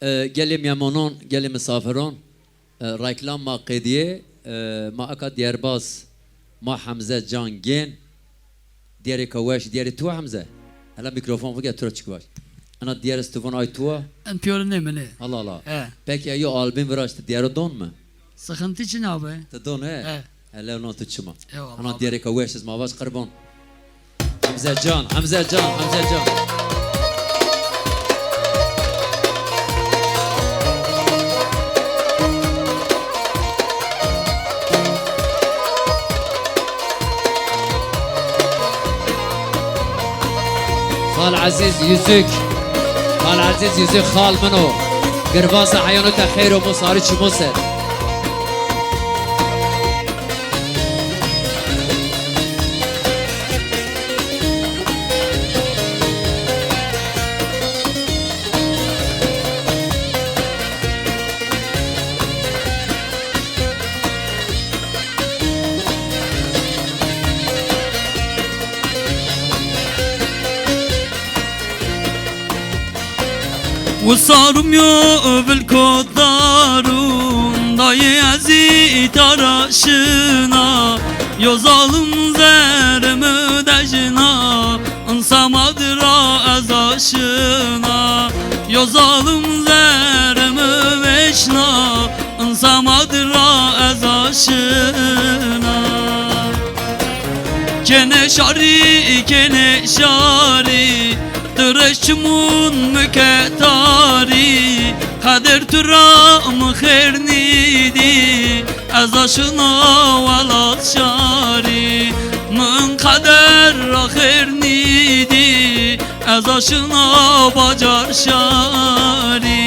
Gelin yemonon, gelin misafiron, reklam ma qediye, ma akat diyarbaz, ma Hamze Can Gen, diğeri kawaş, diğeri tuva Hamze. Hala mikrofon vurge tura çıkıvaş. Ana diğeri stufan ay tuva. En piyonu ne mele? Allah Allah. He. Peki ayo albüm viraştı, diğeri don mu? Sıkıntı için abi. Te don he? He. Hala onu tutuşma. Eyvallah Ana abi. diğeri kawaş, ma baş karbon. Hamze Can, Hamze Can, Hamze Can. خال عزيز يزك خال عزيز يزك خال منو قرباصة عيونته خير ومصاري شموسه وصارم يو بالكودارون داي عزيت راشنا يو ظالم زرم دجنا انسام ادرا ازاشنا يو ظالم زرم وشنا انسام ادرا ازاشنا كene şari Dırışımın müketari Kader turam khernidi Az aşına valat şari Mın kader khernidi Az aşına bacar şari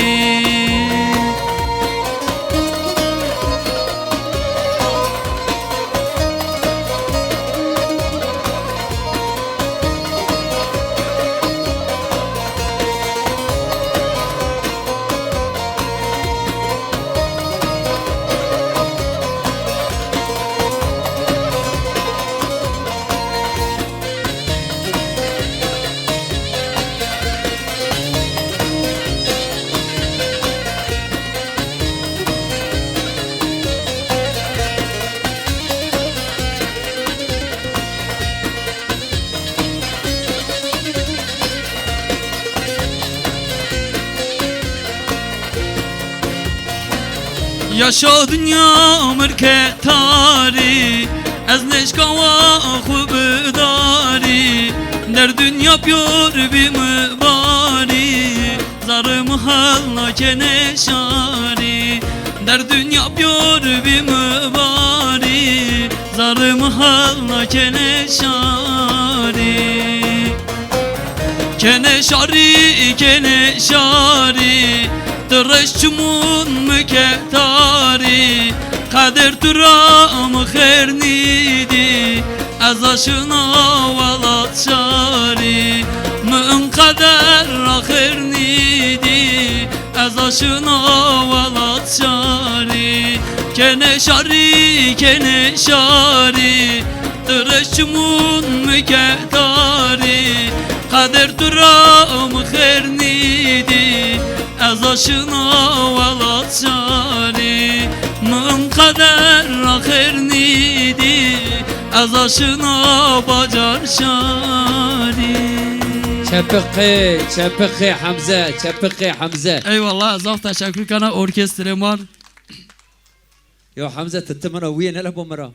Yaşa dünya mırketari Ez neşkava khubdari Derdün yapıyor bir mübari Zarım halna keneşari Derdün yapıyor bir mübari Zarım halna keneşari Keneşari, keneşari Dırışçımın müketari Kader turam khernidi Az aşına valat şari Mın kader khernidi Az aşına valat şari Keneşari, keneşari Dırışçımın müketari Kader turam khernidi Az aşına valat şari Mın kader khernidi Az aşına bacar şari Çepıkı Hamze, çepıkı Hamze. Eyvallah zaf teşekkür kana orkestrem var. Yo Hamze tıttımına uyen hele bu mera.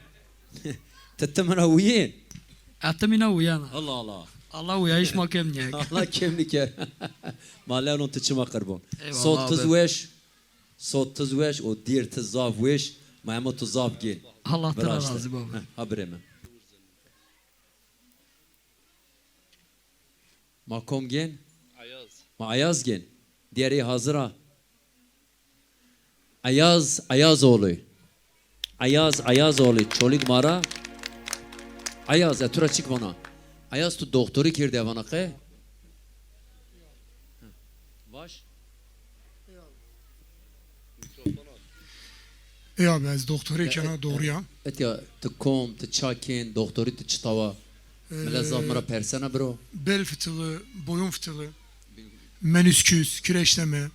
Tıttımına uyen. Atımına uyana. Allah Allah. Allah uyayiş makemniyek. Allah kimlik yer. Mahalle onun tıçıma karbon. Eyvallah Sot abi. tızveş, sot tızveş, o dir tızav veş, mayma tuzav gel. Allah tara Bıraştı. razı baba. Habire mi? Makom gen? Ayaz. Ma Ayaz gen. Diğeri hazıra. Ayaz oğlu. Ayaz oğlu. Çolik mara. Ayaz, etura çık bana. Ayaz tu doktoru kirdi evana ke. Baş. Ja, ben doktoru kana doğruya. Et ya te kom, te çakin, doktoru te çıtava. Melezaf mara persana bro. Bel fıtığı, boyun fıtığı, menüsküs, kireçleme,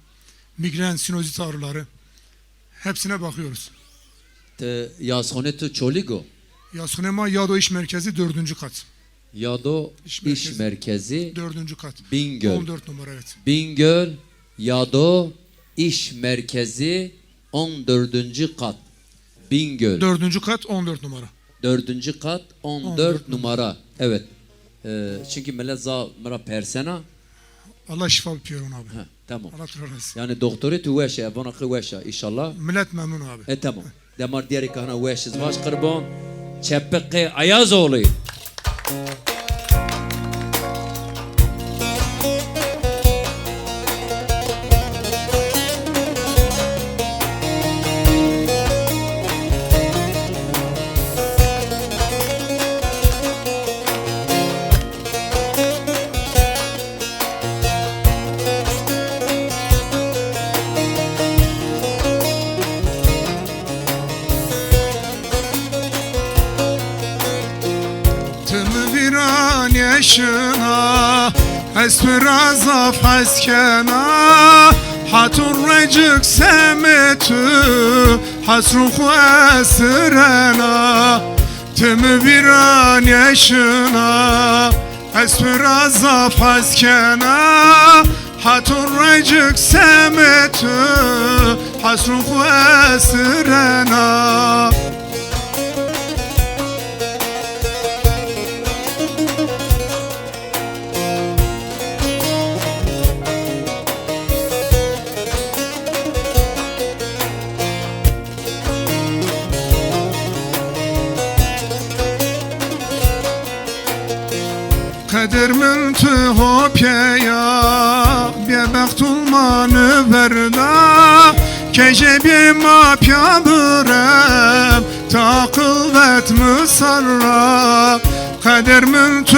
migren, sinüzit ağrıları hepsine bakıyoruz. Yasxone tu çoligo. Yasunema Yado İş Merkezi 4. kat. Yado İş İş Merkezi 4. kat. Bingöl. 14 numara evet. Bingöl Yado İş Merkezi 14. kat. Bingöl 4. kat 14 numara. 4. kat 14 numara. Evet. Çünkü millet mera persena. Allah şifa yapıyor ona abi. Ha, tamam. Allah razı. Yani doktoru tu veşe, bana kı veşe inşallah. Millet memnun abi. Tamam. Demar diğeri kahına veşiz baş kırbon. Çepeki ayaz oğlu. Tüm viran yaşına Esfiraza feskena Hatun recik semetü Hasruhu esrena Tüm viran yaşına Esfiraza feskena Hatun recik semetü Hasruhu esrena Kader mültü ya Bebektul verda Kece ma pyabrem Ta kılvet mısarra Kader mültü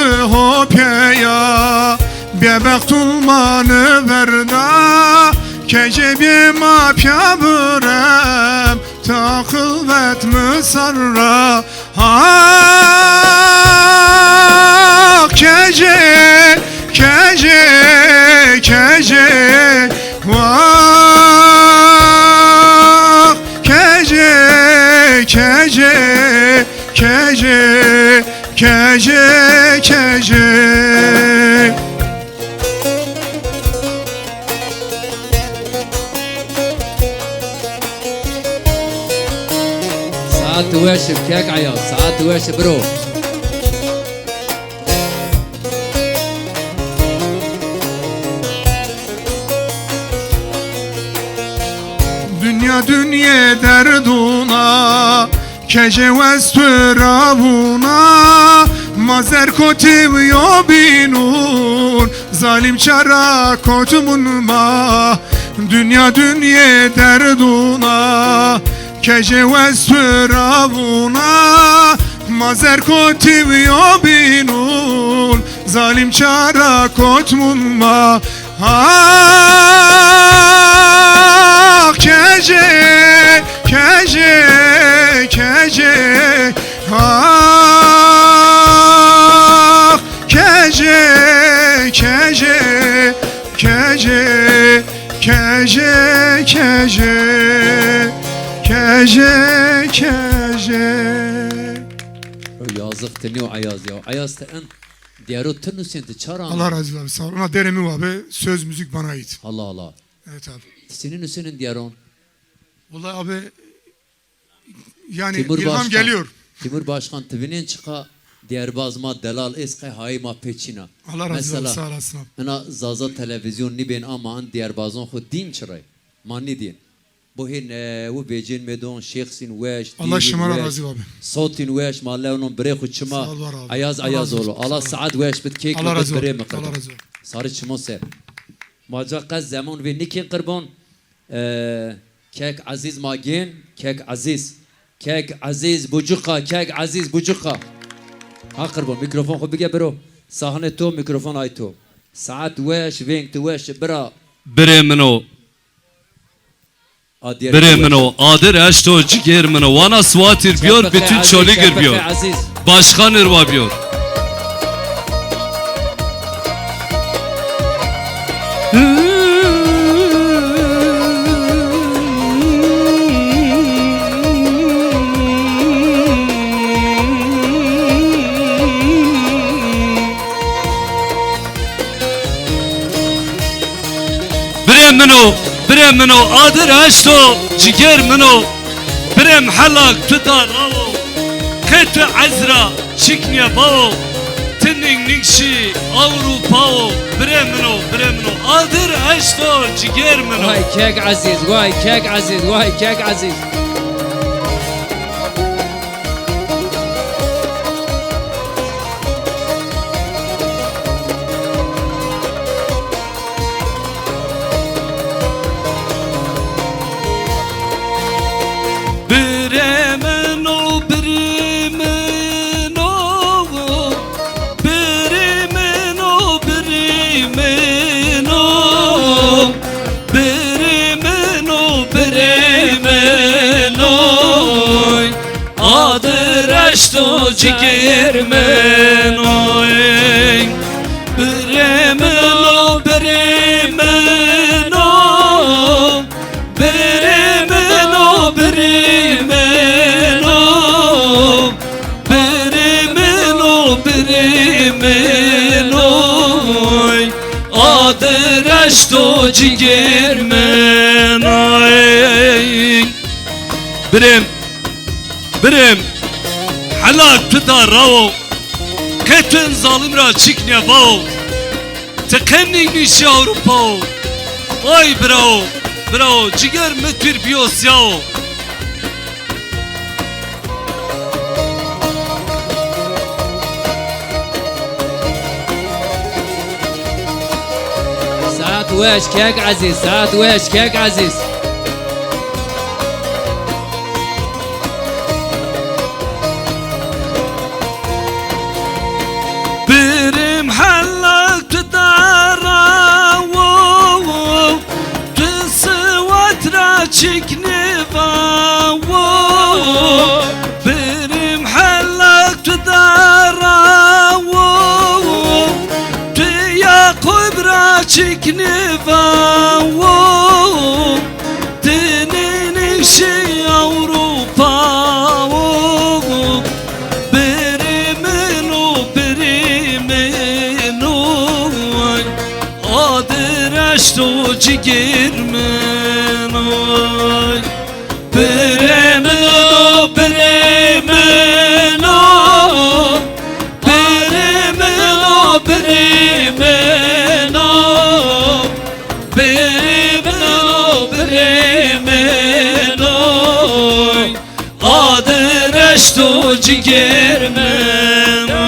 ya Bebektul verda Kece ma pyabrem Ta kılvet mısarra Kece, kece, kece Vah Kece, kece, kece, kece, kece Saat veşi kek ayaz. Saat veşi bro. Dünya derduna Kecevez türavuna Mazer kotiv yobinun Zalim çara kotumun ma Dünya derduna Kecevez türavuna Mazer kotiv yobinun Zalim çara kotumun ma Kece, kece, kece Kece, kece, kece Kece, kece Kece, kece Yazık teni o ayaz ya. Ayaz te en diğeri tını senti çaran. Allah razı olsun abi sağ ol. Ona deremi abi söz müzik bana ait. Allah Allah. Evet abi. Senin senin diğeron. Vallahi abi yani ilham geliyor. Timur Başkan tivinin çıka diğer bazma delal eski hayma peçina. Allah razı olsun sağ olasın abi. Ana zaza televizyon ni ben ama an diğer bazon xud din çıray. Mani din. Bu hin bu becin medon şeyhsin veş. Allah şımara razı abi. Sotin veş malleonun bre xud çıma. Sağ ol var abi. Ayaz ayaz olu. Allah saat veş bit kek Allah razı bre olsun. mekada. Allah razı olsun. Sarı çımo ser. Maca qaz zaman ve nikin qırbon. Kek aziz magin, kek aziz. Kek aziz bucuka, kek aziz bucuka. Ha qırbon mikrofon xud bige bro. Sahne to mikrofon ay to. Saat veş venk tu veş bra. Bire منو bire منو adir eşto ciger منو vana swatir biyor bütün çoli girbiyor. Başkan irva biyor. برم منو آدر اشتو جگر منو برم حلاق تدار راو خط عزرا شکنیا باو تنین نکشی اوروپاو برم منو آدر اشتو جگر منو واي كيك عزيز واي كيك عزيز واي كيك عزيز تو جگر منوی برمنو برمنو برمنو برمنو برمنو برمنو آدرش تو جگر منوی برم حلاق تدار راو كتن ظالم را چکنیا باو تقنی نیشی اوروپاو وای براو جگر متر بیوسیاو ساعات ويش كيك عزيز ساعات ويش كيك عزيز چکنیوا بریم حلاق تو دارا تو یعقوب را چکنیوا تنینشی اوروپا بریمنو آدرش تو جگر برمنو برمنو برمنو برمنو برمنو برمنو آدرش تو جگر منو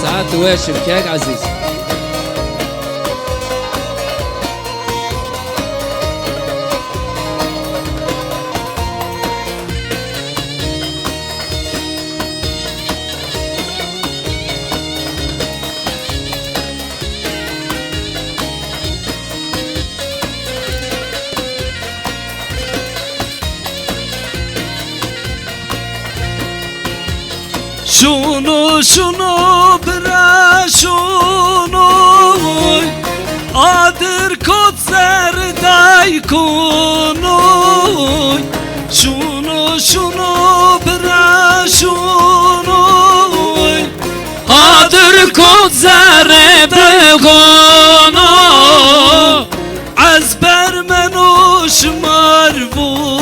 ساعات واشم كيك عزيز شونو برا شونو آدر کد زردای کنو شونو برا شونو آدر کد زردای کنو از بر منو شمارونو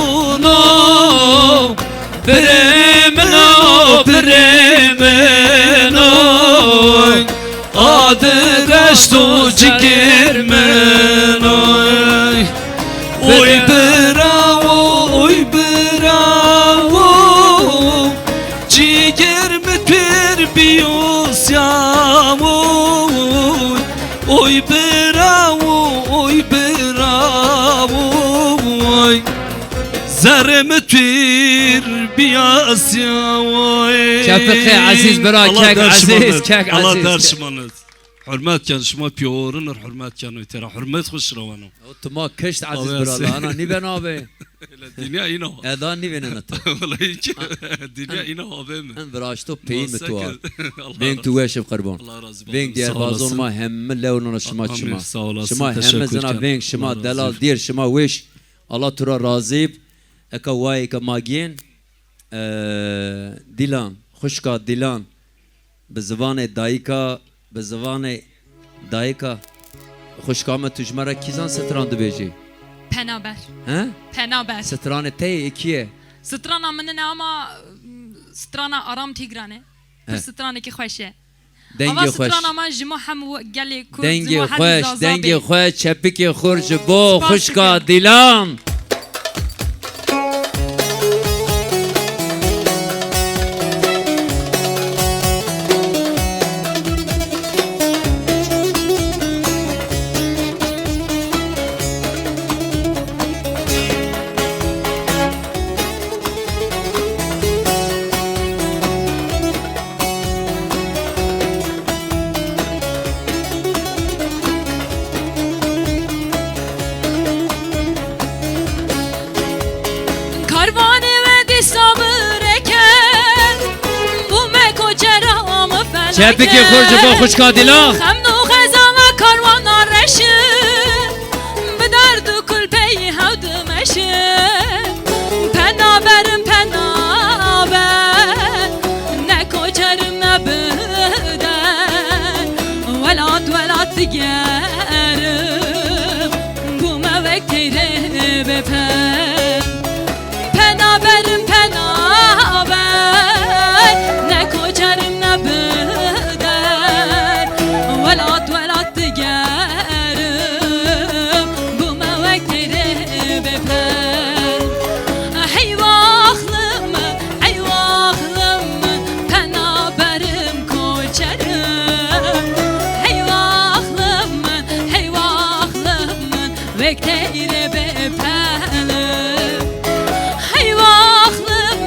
برمنو آدرش تو جگر منو اوی براو جگر متر بیوسیام اوی براو زرم تیر بیاسیا وای شفقي عزيز برا كيك عزيز كيك عزيز الله درشمانت حرمت كان شما بيورن حرمت كانوا ترى حرمت خوش روانو ما كشت عزيز برا انا نيبن ابي الدنيا اینا اذا نيبن انت والله الدنيا اینا ابي ان براشتو بين متوال بين تواشب قربان بين ديار بازون ما هم لون شما شما هم زنا بين شما دلال دير شما ويش الله ترى راضي اكواي كماجين دیلان خوشکا دیلان به زبان دایکا به زبان دایکا خوشکا ما تجمره کیزان ستران دو بیجی Penaber. ها Penaber. ستران تی اکیه Strana mının ama strana aram tigrane. Bir strana ki xoşe. دنگی Ama خوش strana ama jimo hem geli kurd دنگی jimo hem خوش zazabi. دنگی خوش چپکی خورج بو سپاس خوشکا می‌کنم. دیلان Karvanı ve di sabır eken. Bu meko ceramı felake. چپکی خورج بو خوشکا دیلان خمنو خزانا karvana reşi. Bir derdu kulpeyi havdım eşi. Penaberim penaber. Ne koçarım ne beder. Velat digerim. Bu mevek teyre beper. Penaberim penaber. Ne koçarım ne beder. Velat digerim. Bu mevek teyre beper. Hey vahlım penaberim koçarım. Hey vahlım vekteyre beperim. Hey vahlım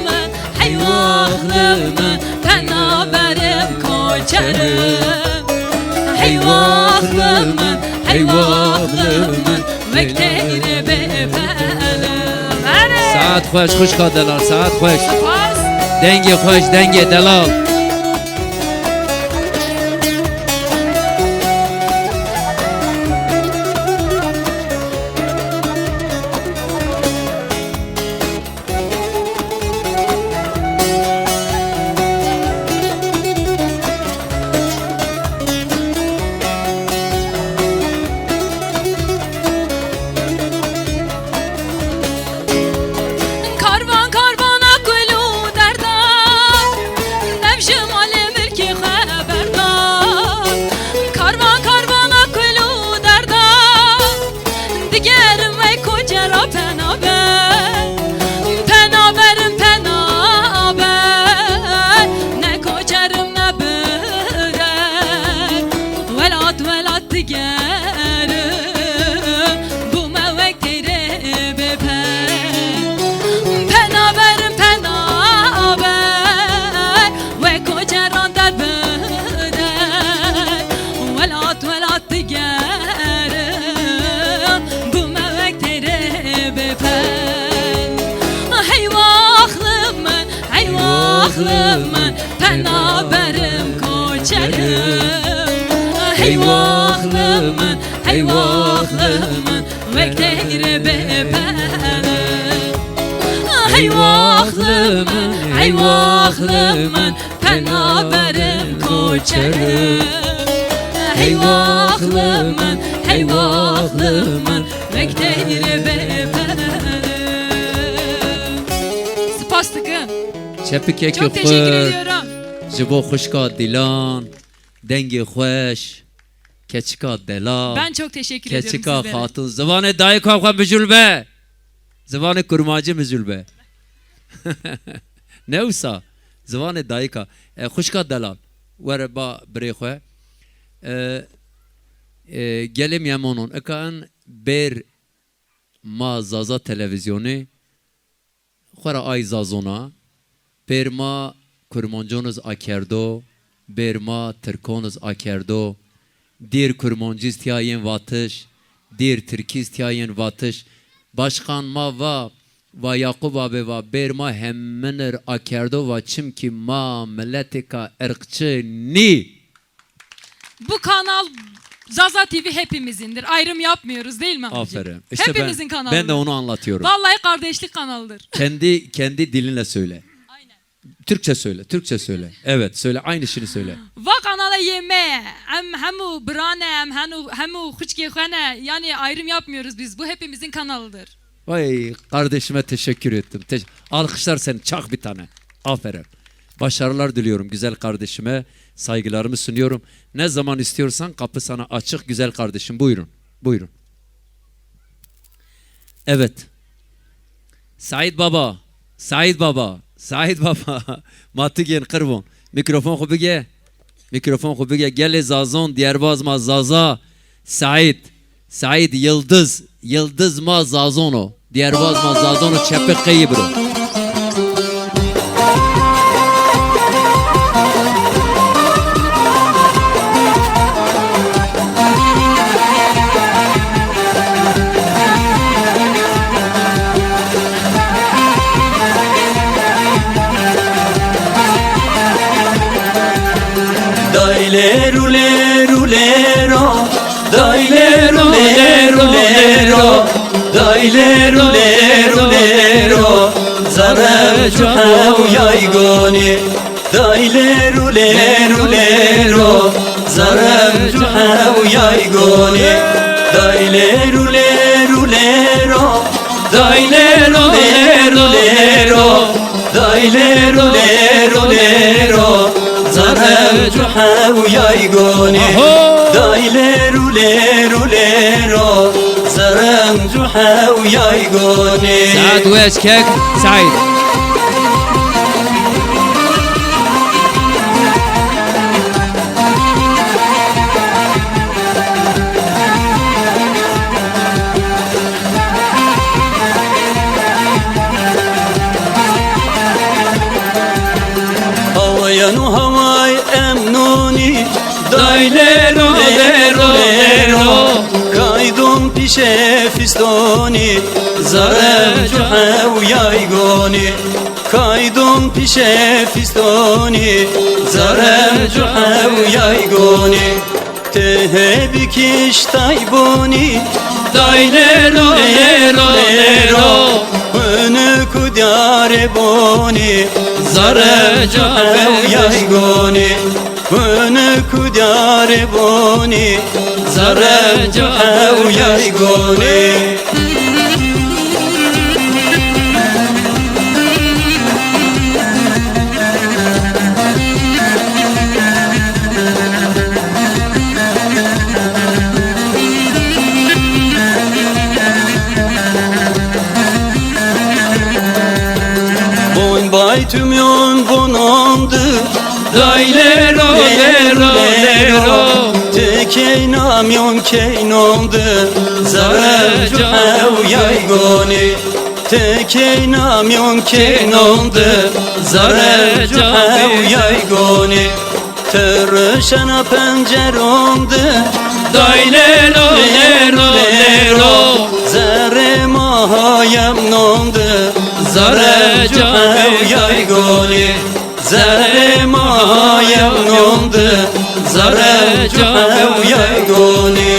penaberim koçarım. Hey vahlım vekteyre beperim. ساعت خوش خوشکا دلال ساعت خوش Spas. دنگی خوش دنگی دلال Karvan karvana kulu derdan. Nevşim alemir ki haberdar. Karvan karvana kulu derdan. Digerim ve kocera penaber. Penaberim penaber. Ne koçarım ne beder. Velat digerim. Bu mevek teyre beper. Penaberim penaber. Ve koçeran der beder. Velat digerim. Bu mevek teyre beper. Hey vahlım penaberim koçerim. Hey vahlım vekteyre beperim. Hey vahlım penaberim koçerim. Hey vahlım vekteyre beperim. Spas tıkın. چپکی Çok teşekkür خورج ediyorum. جبو خوشکا دیلان دنگی خوش کچکا دلال Ben çok teşekkür ediyorum keçika sizlere. hatun زبان دایکا خو بجلبه زبان کرماجی مجلبه نوسا زبان دایکا خوشکا دلال ور با بری خو گلم یمونون اکان بر ما زازا تلویزیونی خورا آی زازونا بر ما کرمانجونز آکردو بر ما ترکونز آکردو دیر کرمانجیستیاین واتش دیر ترکیستیاین واتش başkan ma va Yakup abi va berma hemmenir akerdo va çimki ma milletika ırkçı ni. Bu kanal Zaza TV hepimizindir. Ayrım yapmıyoruz değil mi abicim? Aferin. İşte Hepimizin kanalı. ben de onu anlatıyorum. Vallahi kardeşlik kanalıdır. kendi dilinle söyle. Aynen. Türkçe söyle, Türkçe söyle. Evet, söyle, aynı şeyi söyle. Va kanala yeme. Hemu brane, hemu hıçki khane. Yani ayrım yapmıyoruz biz. Bu hepimizin kanalıdır. Vay kardeşime teşekkür ettim. Alkışlar seni, çak bir tane. Aferin. Başarılar diliyorum güzel kardeşime. Saygılarımı sunuyorum. Ne zaman istiyorsan kapı sana açık güzel kardeşim. Buyurun, buyurun. Evet. Said Baba, Said Baba, Said Baba. Matigen kırvon. Mikrofon kubige. Mikrofon kubige. Gele zazon, diyarbaz ma zaza. Said. Said Yıldız. Yıldız ma zazono. Diyarbaz ma zazono çepek kıyı bro. Lero, lero, lero, dai lero, lero, lero, dai lero, lero, lero, zara juha yaygoni, dai lero, lero, lero, zara juha yaygoni, dai lero, lero, lero, dai lero, lero, lero, dai lero, lero, lero. Zara juha yaygoni dai lero lero lero zara juha yaygoni Saad wesh kek Said. Havayanu havay emnuni Dai lero lero lero. kaydum pişe fistoni zara juha yaygoni kaydum pişe fistoni zara juha yaygoni tehebikiş tayboni Dai lero lero lero. önü kudyare boni Zara juha yaygoni önü kudyare boni zara juha yaygoni Boyn bay tümyon bonondu Dai lero lero lero. Tekey namyon keynondu Zara juha yaygoni Tekey namyon keynondu Zara juha yaygoni Törüşena pencerondu Dai lero lero lero. Zerre mahayem nondu Zara juha yaygoni Zerre mahayem nondu Zara juha yaygoni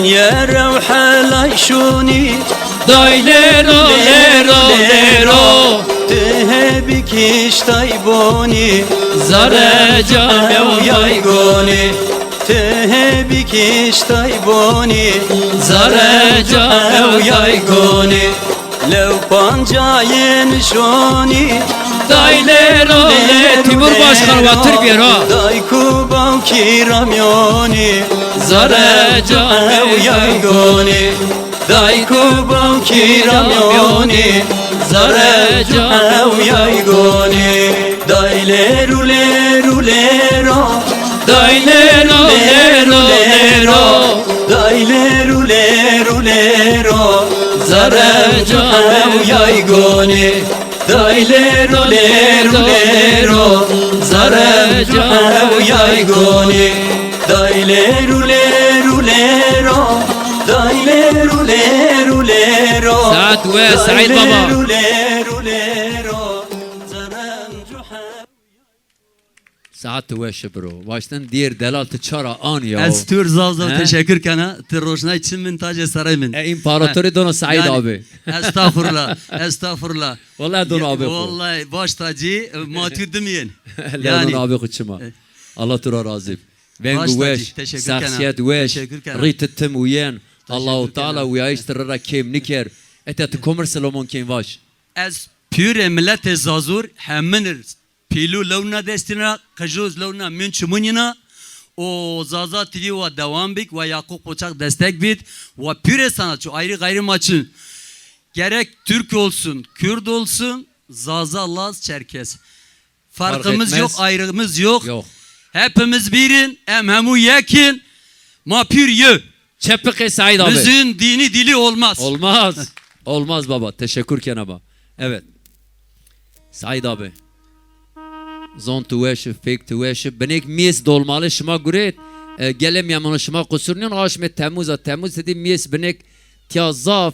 Yere وحلايشوني Dai lero lero lero. تهبكيش طيبوني Zara أو يايقوني تهبكيش طيبوني Zara أو يايقوني لو بانجاين شوني Dai lero lero. Timur Başkan ve Türkiye ha. دايكو باوكي رميوني Zara أو يايقوني دايكو باوكي رميوني Zara أو يايقوني داي ليرو ليرو ليرو Dai lero lero lero. داي ليرو ليرو ليرو Zara أو يايقوني داي ليرو ليرو ليرو أو يايقوني داي ليرو ليرو ليرو داي ليرو ليرو ليرو Saat ve Said Baba. Lero lero lero zarem cuha Saat ve şibro. Baştan diğer delal tıçara an ya. Ez tür zav He? teşekkür kana. Tır roşna için min tac saray min. İmparatori dono Said abi. Estağfurullah. Estağfurullah. Vallahi dono abi. Vallahi baş tacı matür demeyin. Yani dono abi kıçıma. Allah tura razı. Ben Baş güveş, tacı, teşekkür kana. şahsiyet veş, Teşekkür kana. rıtıttım uyen. Allahu Teşekkür Teala kana. uyayıştırara kim niker. Etet komür Salomon kim vaş. Ez püre millet zazur heminir. Pilu levna destina, kajuz levna min çumunina. O zaza tiri ve devam bik ve Yakup Koçak destek bit. Ve püre sanatçı ayrı gayrı maçın. Gerek Türk olsun, Kürt olsun, Zaza, Laz, Çerkes. Farkımız etmez. yok, ayrımız yok. Yok. Hepimiz birin, emhemu yekin. Ma pür yö. Çepike Said abi. Bizim dini dili olmaz. Olmaz. Olmaz baba. Teşekkür kenaba. Evet. Said abi. Zon tuveşi, fek tuveşi. Benek mies dolmalı şıma güret. Gelem yamanı şıma kusurnuyon. Aşmet Temmuz'a. Temmuz dedi mies benek tiya zaf.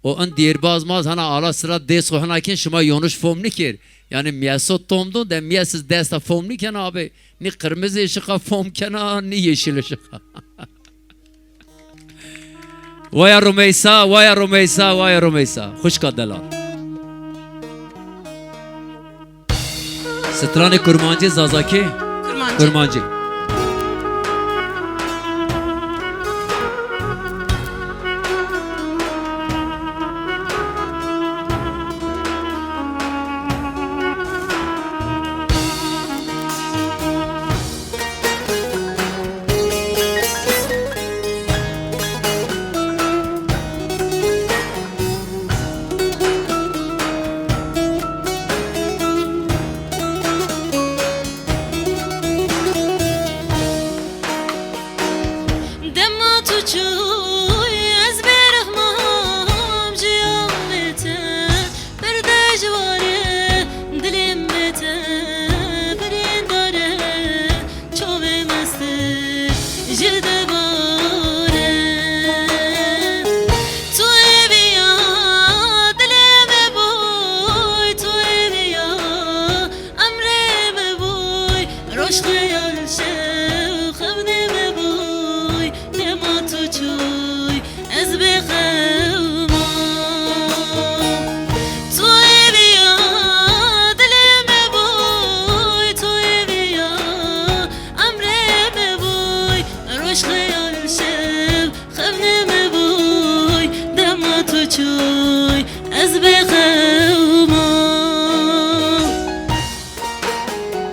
O an diğer bazmaz hana ala sıra des o hana ken şıma yonuş fom nikir. Yani miyasot tomdun de miyasiz desta fom niken abi. Ni kırmızı ışığa fom kena ni yeşil ışığa. Vaya Rumeysa, vaya Rumeysa, vaya Rumeysa. Hoş kaddelar. Strani kurmancı Zazaki. Kurmancı.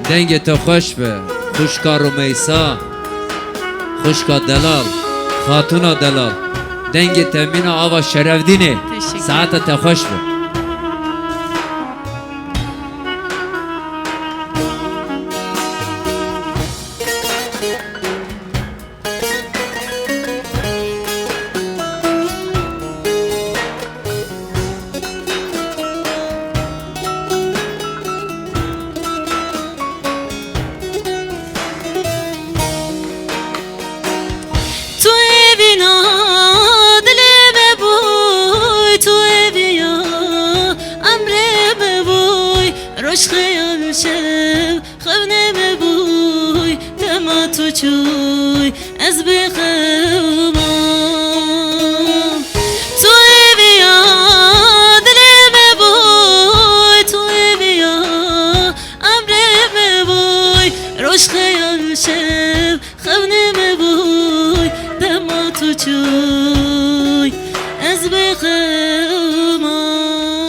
Denge te hoş be. Kuşka Rumeysa. Kuşka Delal. Hatuna Delal. Denge temina ava şerevdini. Teşekkür Saate te hoş be. çuy ez bixemam tu eviya dilime boy tu eviya amreme boy roş xeyal şev xevneme boy dema tu çuy ez bixemam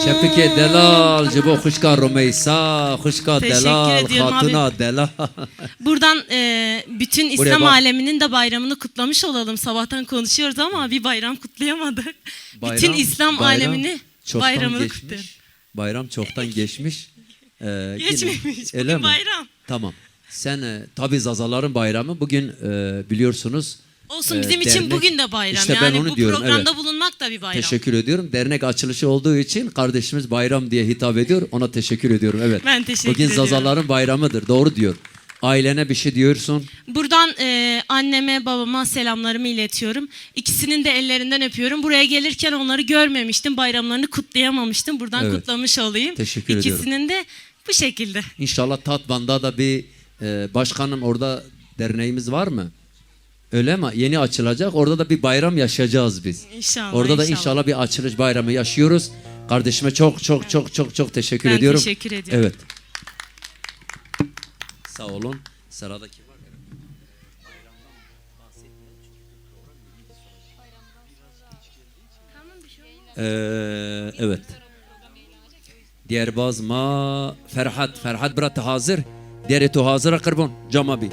Çepike Delal, cibo Xuşka Rumeysa, Xuşka Teşekkür Delal, ediyorum Hatuna Delal. Buradan bütün Buraya İslam bak. aleminin de bayramını kutlamış olalım. Sabahtan konuşuyoruz ama bir bayram kutlayamadık. bütün İslam bayram alemini çoktan bayramını geçmiş. kutluyorum. Bayram çoktan geçmiş. Yine- Geçmemiş. Öyle Bugün mi? bayram. Tamam. Sen tabi Zazaların bayramı bugün biliyorsunuz. Olsun bizim için dernek- bugün de bayram. İşte ben yani onu bu diyorum, programda evet. bulunmak da bir bayram. Teşekkür ediyorum. Dernek açılışı olduğu için kardeşimiz bayram diye hitap ediyor. Ona teşekkür ediyorum. Evet. Ben teşekkür Bugün ediyorum. Zazaların bayramıdır. Doğru diyor. Ailene bir şey diyorsun. Buradan anneme babama selamlarımı iletiyorum. İkisinin de ellerinden öpüyorum. Buraya gelirken onları görmemiştim. Bayramlarını kutlayamamıştım. Buradan Evet. kutlamış olayım. Teşekkür ediyorum. İkisinin de bu şekilde. İnşallah Tatvan'da da bir başkanım orada derneğimiz var mı? Öyle mi? Yeni açılacak. Orada da bir bayram yaşayacağız biz. İnşallah. Orada da inşallah bir açılış bayramı yaşıyoruz. Kardeşime çok teşekkür Ben ediyorum. teşekkür ediyorum. Evet. Sağ olun. Sıradaki var. Evet. Diğer bazma Ferhat bıraktı hazır. Diğeri tu hazır kırbon cama bir.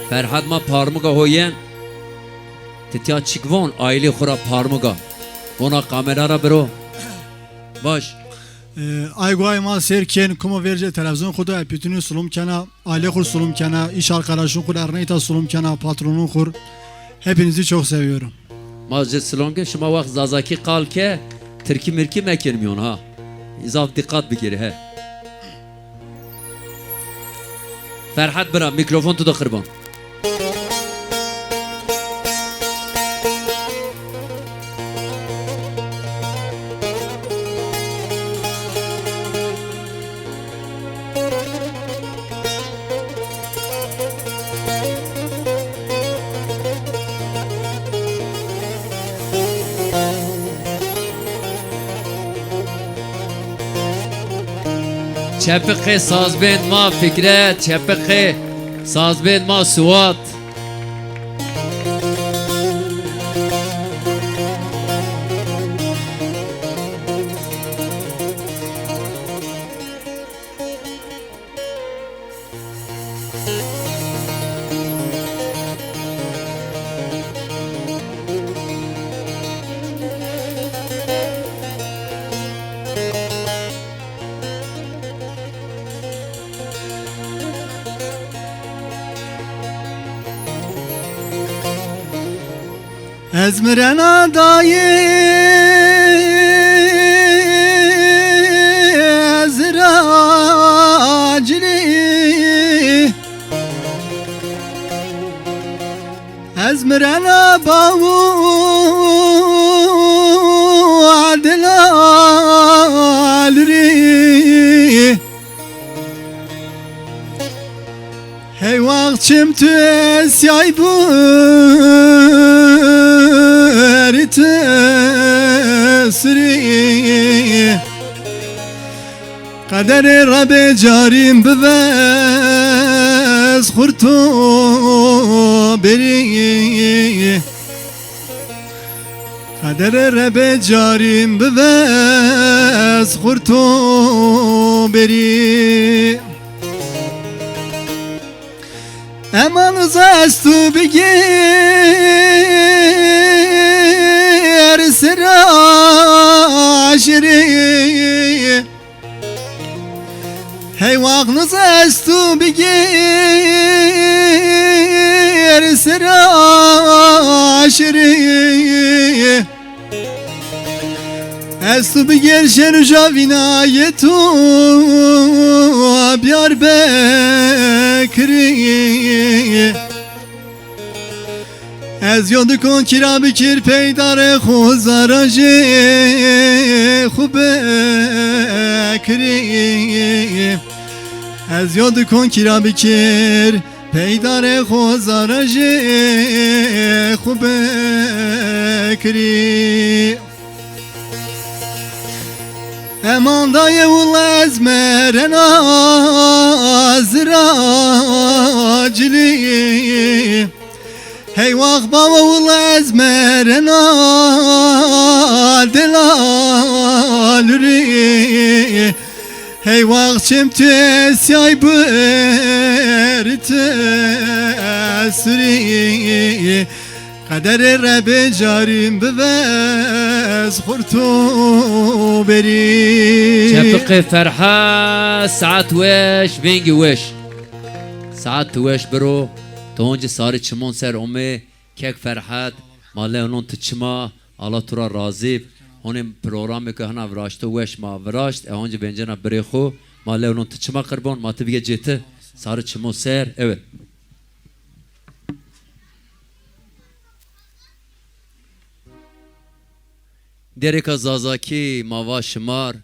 Ferhat ma parmuga hoyen. Titya çıkvon aile khura parmuga. Ona kamerara bro. Baş. Ayguay ma serken kuma verce televizyon kuda epitünü sulum kana aile kur sulum kana iş arkadaşın kur erneyta sulum kana patronun kur hepinizi çok seviyorum. Mazcid Slonge şuma vakt zazaki kal ke Türki mirki mekenmiyon ha. İzaf dikkat bir kere he. Ferhat bırak mikrofon tuda kırban. Çepikhi sazbin ma Fikret, çepikhi sazbin ma Suat. Ezmiren adayı ezracili Ezmiren abavu adilalri Hey vakçim tu esyay bu تسري قدر رب جاريم ببز خورتو بري قدر رب جاريم ببز خورتو بري امان زستو بگیر سراشری هی واقنز استو بگیر سراشری استو بگیر شنجا وینایتو بیار بکری از یاد کن کرا بکر پیدار خوزاراجی خوب کری از یاد کن کرا بکر پیدار خوزاراجی خوب کری امان دای اول از مرن آزراجلی هی واق بابا اول از مرن دلالری هی واق چم تسیای برت اسری قدر رب جاریم ببز خورتو بری Çepikhi Ferhat saat weş vengi weş. Saat weş bro. Tonci sarı çimon ser ome kek Ferhat male onun tıçma Allah tura razı. Onun programı ki hana vraştı weş ma vraşt. Onci bencena brexo male onun tıçma karbon matı bir geceti. Sarı çimo ser. Evet. Dereka zazaki mava şımar.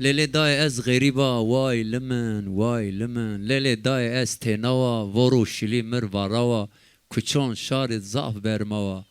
Lele day ez gariba vay limen vay limen. Lele day ez tenava voru şili mir varava. Kuçon şarit zaf bermava.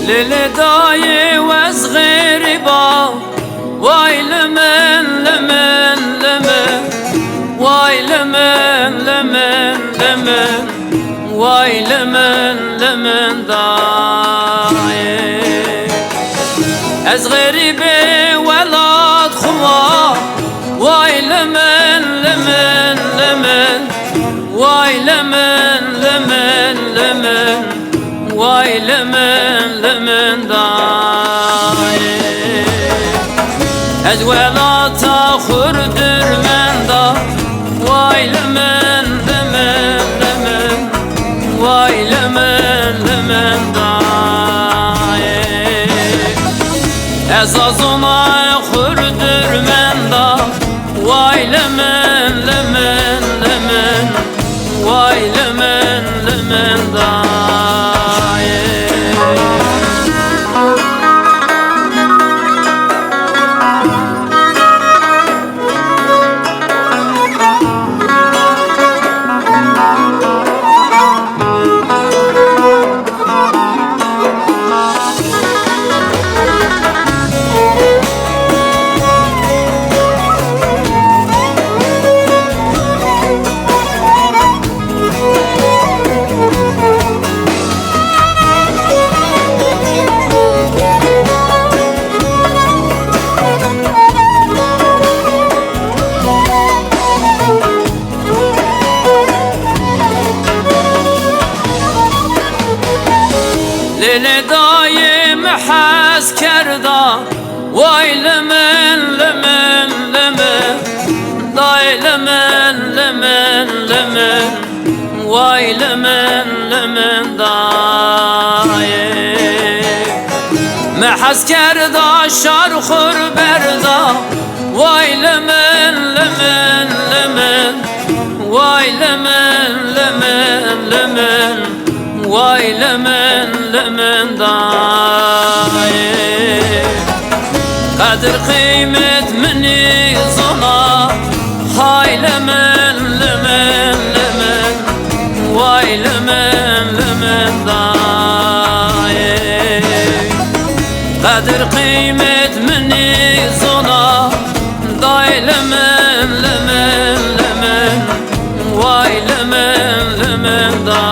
Lele daye vez gariba vay lemen lemen lemen vay lemen lemen lemen vay lemen lemen daye ez garibe velad khuma vay lemen lemen lemen vay lemen lemen lemen vay lemen lemen daye ez velata khurdur menda vay lemen lemen lemen vay lemen lemen daye ez azona khurdur menda vay lemen lemen lemen vay lemen lemen daye Lele daye محاس کردا وای لمن لمن لمن دای لمن لمن لمن وای لمن لمن دای محاس کردا شارخور بردا وای لمن لمن لمن وای لمن لمن لمن وای لمن لمن دای قدر قیمت منی زنا های لمن لمن لمن وای لمن لمن دای قدر قیمت منی زنا دای لمن لمن لمن وای لمن لمن دای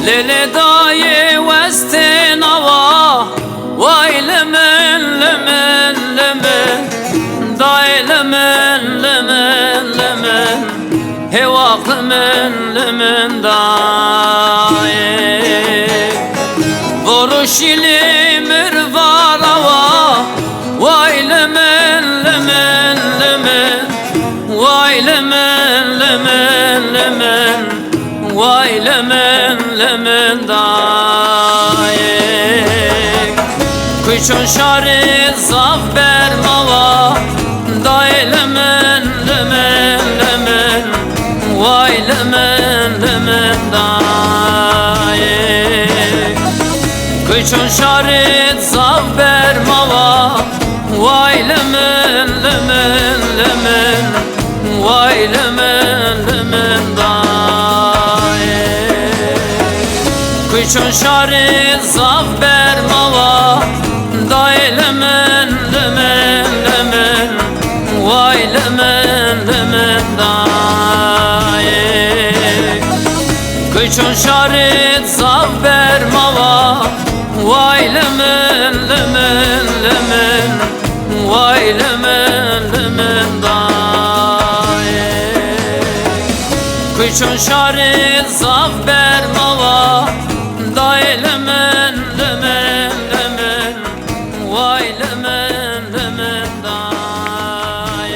Lele daye weste nava vay lemen lemen lemen daye lemen lemen lemen hevak lemen lemen daye voruşili mirvar vay lemen lemen dayek Kuyçun şari zaf bermava Day lemen lemen lemen Vay lemen lemen dayek Kuyçun şari zaf bermava Vay lemen lemen lemen Vay lemen lemen dayek Kuyçun şari zaf bermava Day lemen lemen lemen Vay lemen lemen dayek Kuyçun şari zaf bermava Vay lemen lemen lemen Vay lemen lemen dayek Kuyçun şari zaf bermava Day lemen lemen lemen Vay lemen lemen dayek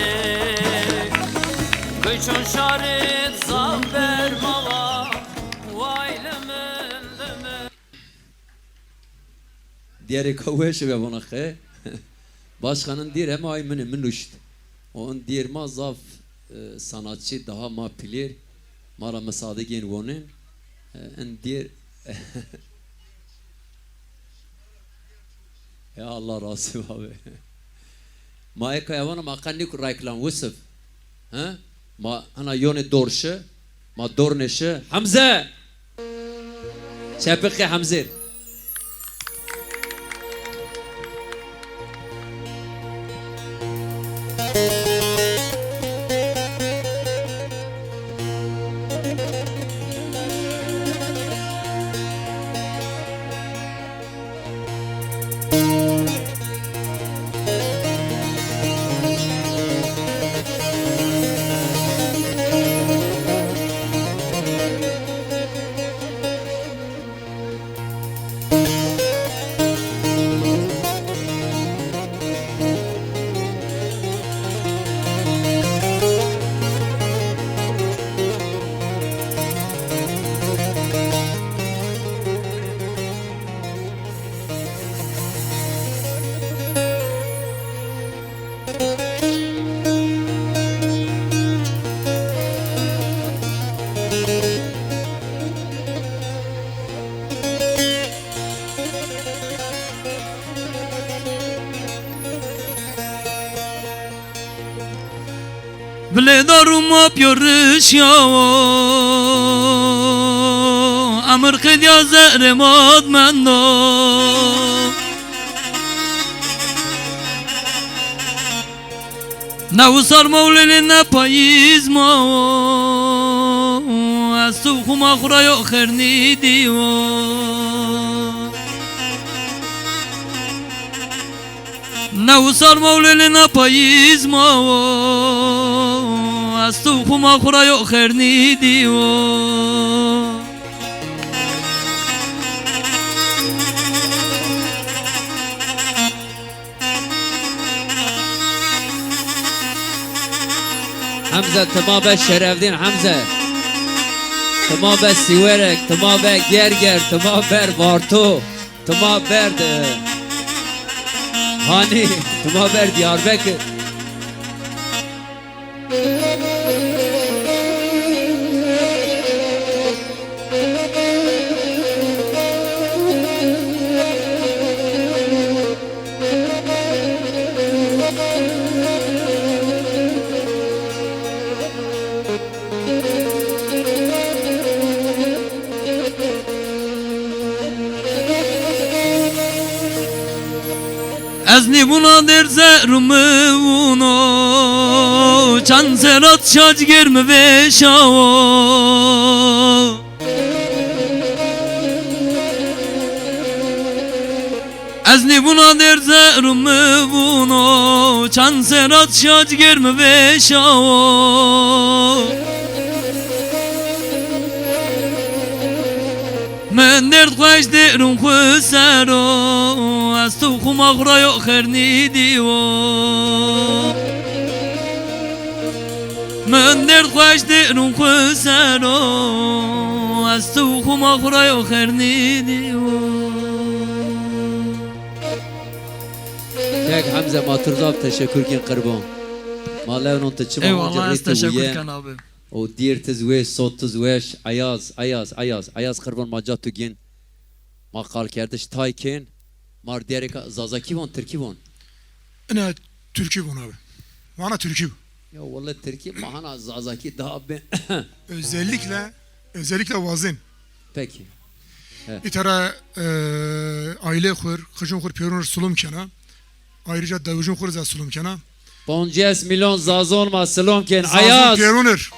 Kuyçun şari zaf bermava Vay lemen lemen Diğeri kavveş ve bunakı. Başkanın diğer hem ay minuşt. On diğer ma zaf sanatçı daha ma pilir. Mara mesadigin vonin. En diğer Ya Allah razı abi. Ma ekayavana ma kannik rayklan vusuf. Ha? Ma ana yone dorşı. Ma dorneşi. Hamza. Şapıkı Hamzir. بلدارم پیرش یاو امر خدیا زهر ماد من دو نو سر مولین نپاییز ما از تو خما خورای آخر نیدیو نو سر مولین نپاییز ما از تو خما خورای آخر نیدیو Hamza tama be Şerefdin Hamza. Tama be Siverek, tama be Gerger, tama ber Varto, tama ber Hani, tama ber Diyarbakır. از نیبونا در زهرمونو چند سرات شاج گرم بشاو از نیبونا در زهرمونو چند سرات شاج گرم بشاو من درد خوش درم خسرو از تو خما خورای آخر نیدیو من درد خوش درم خسرو مست و خما خورای و خرنیدی Kek Hamza Matırzav teşekkür kin qırbon. Malevnon teçim Eyvallah az teşekkür kan abi. O dir tizveş, sot tizveş, ayaz qırbon macat tugin. Maqal kerdiş taykin. Mar dereka zazaki von, Türki von. Ne Türkü bu abi. Bana Türkü. Ya vallahi Türki mahana zazaki daha ben. Özellikle vazin. Peki. İtara aile kur, kıcın kur piyonur sulum kena. Ayrıca davujun kur za sulum kena. 50 milyon zazon ma selam ken Zazun ayaz. piyonur.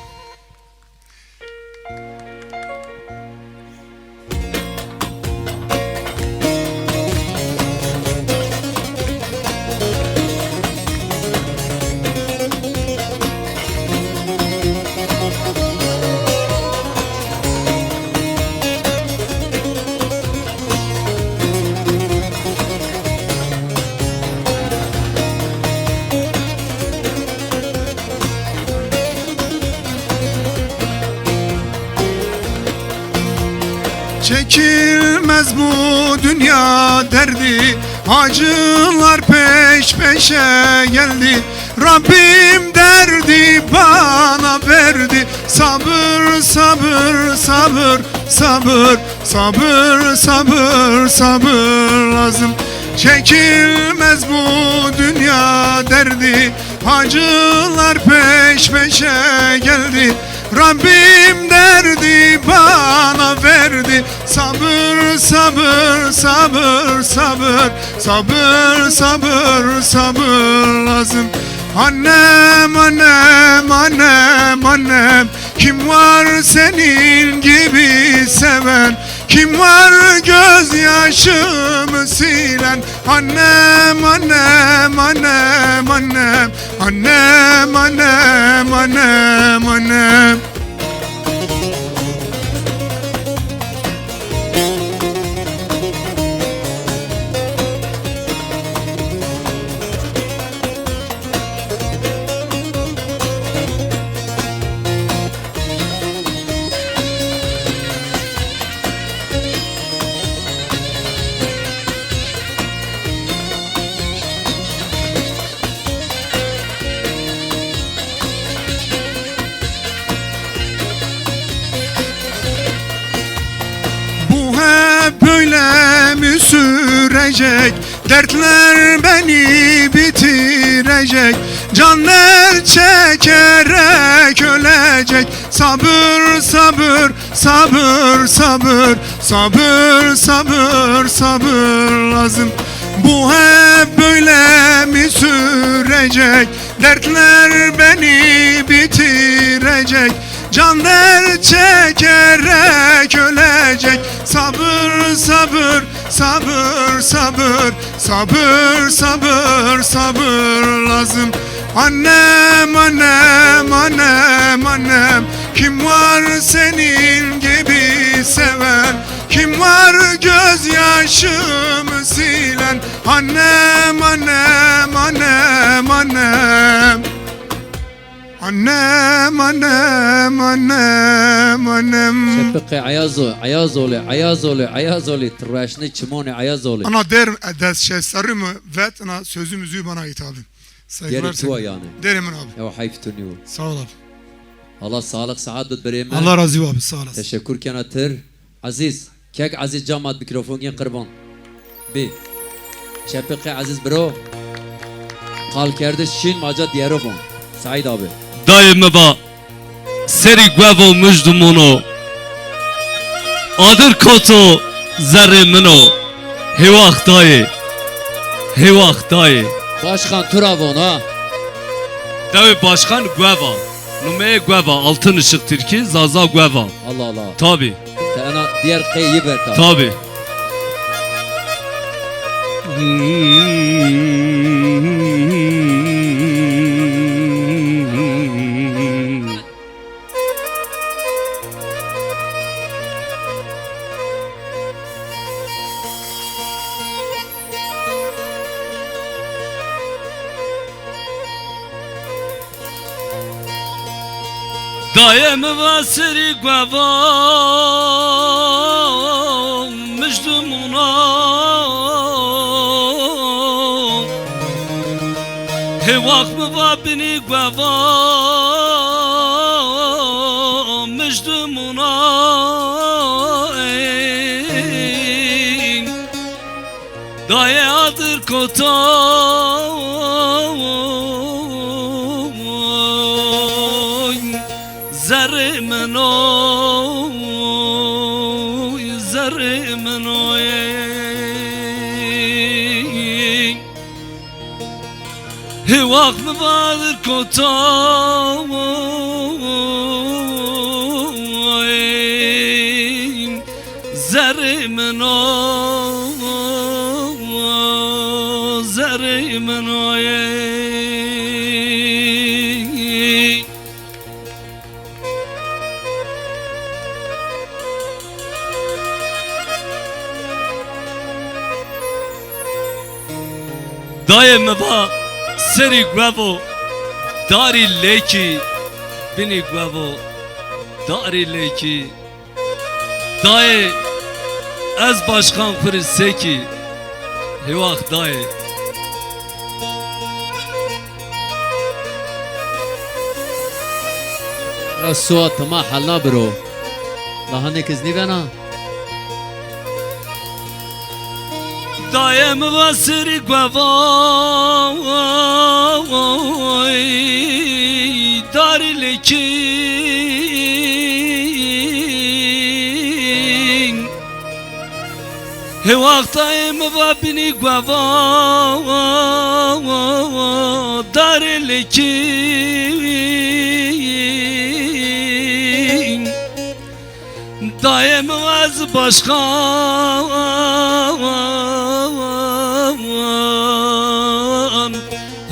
Çekilmez bu dünya derdi, acılar peş peşe geldi. Rabbim derdi bana verdi, sabır sabır sabır sabır sabır sabır sabır lazım. Çekilmez bu dünya derdi, acılar peş peşe geldi. Rabbim derdi bana verdi, sabır sabır sabır sabır sabır sabır sabır lazım. Annem annem annem annem, kim var senin gibi seven? Kim var gözyaşımı silen? Annem annem annem annem annem annem annem annem. Böyle mi sürecek? Dertler beni bitirecek. Canlar çekerek ölecek. Sabır sabır sabır sabır sabır sabır sabır lazım. Bu hep böyle mi sürecek? Dertler beni bitirecek. Canlar çekerek ölecek. Sabır sabır sabır sabır sabır sabır sabır lazım. Annem annem annem annem, kim var senin gibi seven? Kim var gözyaşımı silen? Annem annem annem annem annem annem annem annem. Şefika ayazoli tıraşını çimoni ayazoli. Ana der ders şey sarımı ve ana sözümüzü bana ait abi. Saygılar Diğeri tuva sevgiler. yani. Derim abi. Ya hayf tuniyor. Sağ ol abi. Allah sağlık saadet bereyim. Allah razı olsun abi, sağ olasın. Teşekkür kenatır. Aziz. Kek aziz camat mikrofon gen qırban. Bi. Şefika aziz bro. Qal kerdi şin maca diğeri bon. Said abi. Daima ba seri guevo müjdumuno adır koto zerrimino hevak dayı Başkan Turavon ha. Davi başkan gueva numeye gueva altın ışık Türkiye zaza gueva Allah Allah. tabi Ana diğer kıyı berta. tabi Daye mi vasiri gvavam Müjdümuna Hevak mı vabini gvavam Müjdümuna Daye adır kotoy Zerrimin oy Zerrimin oy Hivak mı vardır kotoy Zerrimin oy Zerrimin oy Daye me ba seri gwavo Dari leki Bini gwavo Dari leki Daye Ez başkan seki Hivak daye الصوت ما حلنا برو لهنك زنيبنا Daye mi vasiri gwavoy Dari leki Hivak daye mi vabini gwavoy Dari leki Daim vaz başkan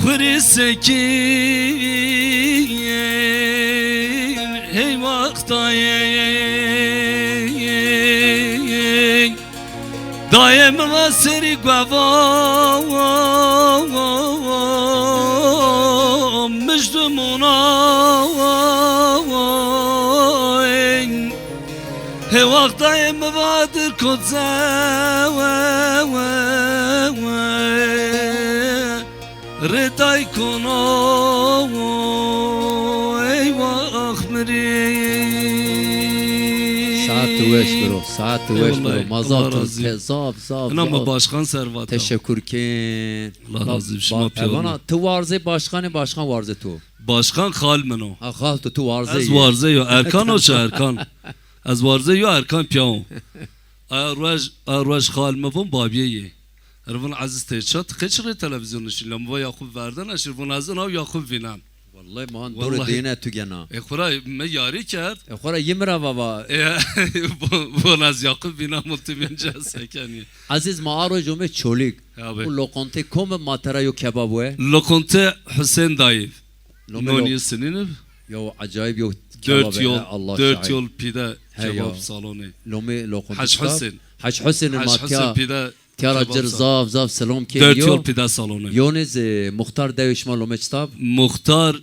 Hurisekin Hey vaktayin Daim vaz seri gvavam Müjdümuna Hevak daim vardır Reday kono Eyvah miri ساعات وش برو ساعات وش والله، برو مازال الله razı. زاب زاب Ama başkan servat. teşekkür kin Allah razı olsun, yapıyorum. bana tu varze başkanı başkan varze tu Başkan halmeno. ha halt tu varze Az varze yo Erkan o Erkan. Az varze yo Erkan piyav. Arvaj halme von babiye. Ervan aziz teçat kaçırı televizyon işi lamba Yakup verden aşır von azın av Yakup vinan. vallahi man Vallahi. doğru dine tu gena Ekura me yari kert. khora yimra baba Von az Yakup vinan multimince sekeni. aziz maaro jome çolik Ya be. bu lokante kom matara yo kebab we Lokonte Hüseyin dayı. Lome Noni sinini. yo acayip yo Dört yol, Allah dört şahit. yol pide He kebap ya. salonu. Lome lokante Haç Hüseyin. Haç Hüseyin Haç matya Hüseyin pide Tiara kebap cır salonu. zav selam ki Dört yol yo pide salonu. Yoniz muhtar devişma lome çtab Muhtar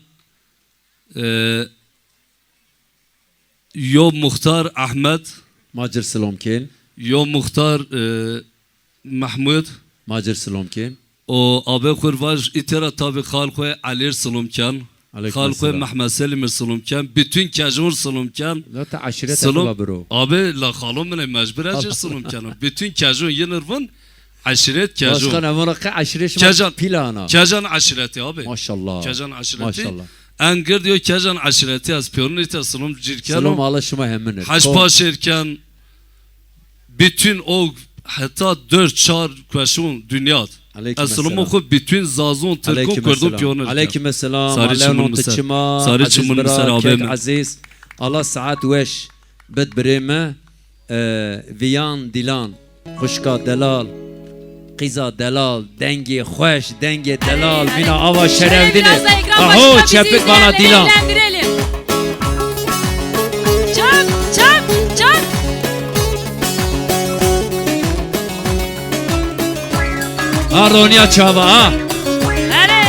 yo muhtar Ahmet, Macir selam kin yo muhtar Mahmud. Macir selam kin O abi kurvaj itera tabi halkoy Alir Salomkan. Aleyküm Halkoy selam. Mehmet Selim Salomkan. Bütün kajur Salomkan. la ta aşiret Salom. eba bro Abi la halom mene mecbur ajır Salomkan. Bütün kajur yenirvin. Aşiret kajur. başkan amına ka aşiret Kajan- pilana Kajan aşireti abi. maşallah Kajan aşireti. maşallah Engir diyor Kajan aşireti az piyonite Salom cirken. selam ala şuma hemine Haçbaş erken bütün o hatta 4 kveşun dünya. Aleyküm Asılım selam. oku bütün zazon Türk'ü kurdum piyonir. Aleyküm selam Sarı Aleyna çımın mısır. tıçıma Sarı aziz çımın bra, mısır kek abime. aziz Allah saat veş bed breme viyan dilan Kuşka delal Qiza delal dengi xoş dengi delal bina ava şerevdini Biraz da ekran aho başında bizi çepik bana izleyenleri dilan eğlendirelim. Çap çap çap. ha Ronya çava ha Hele.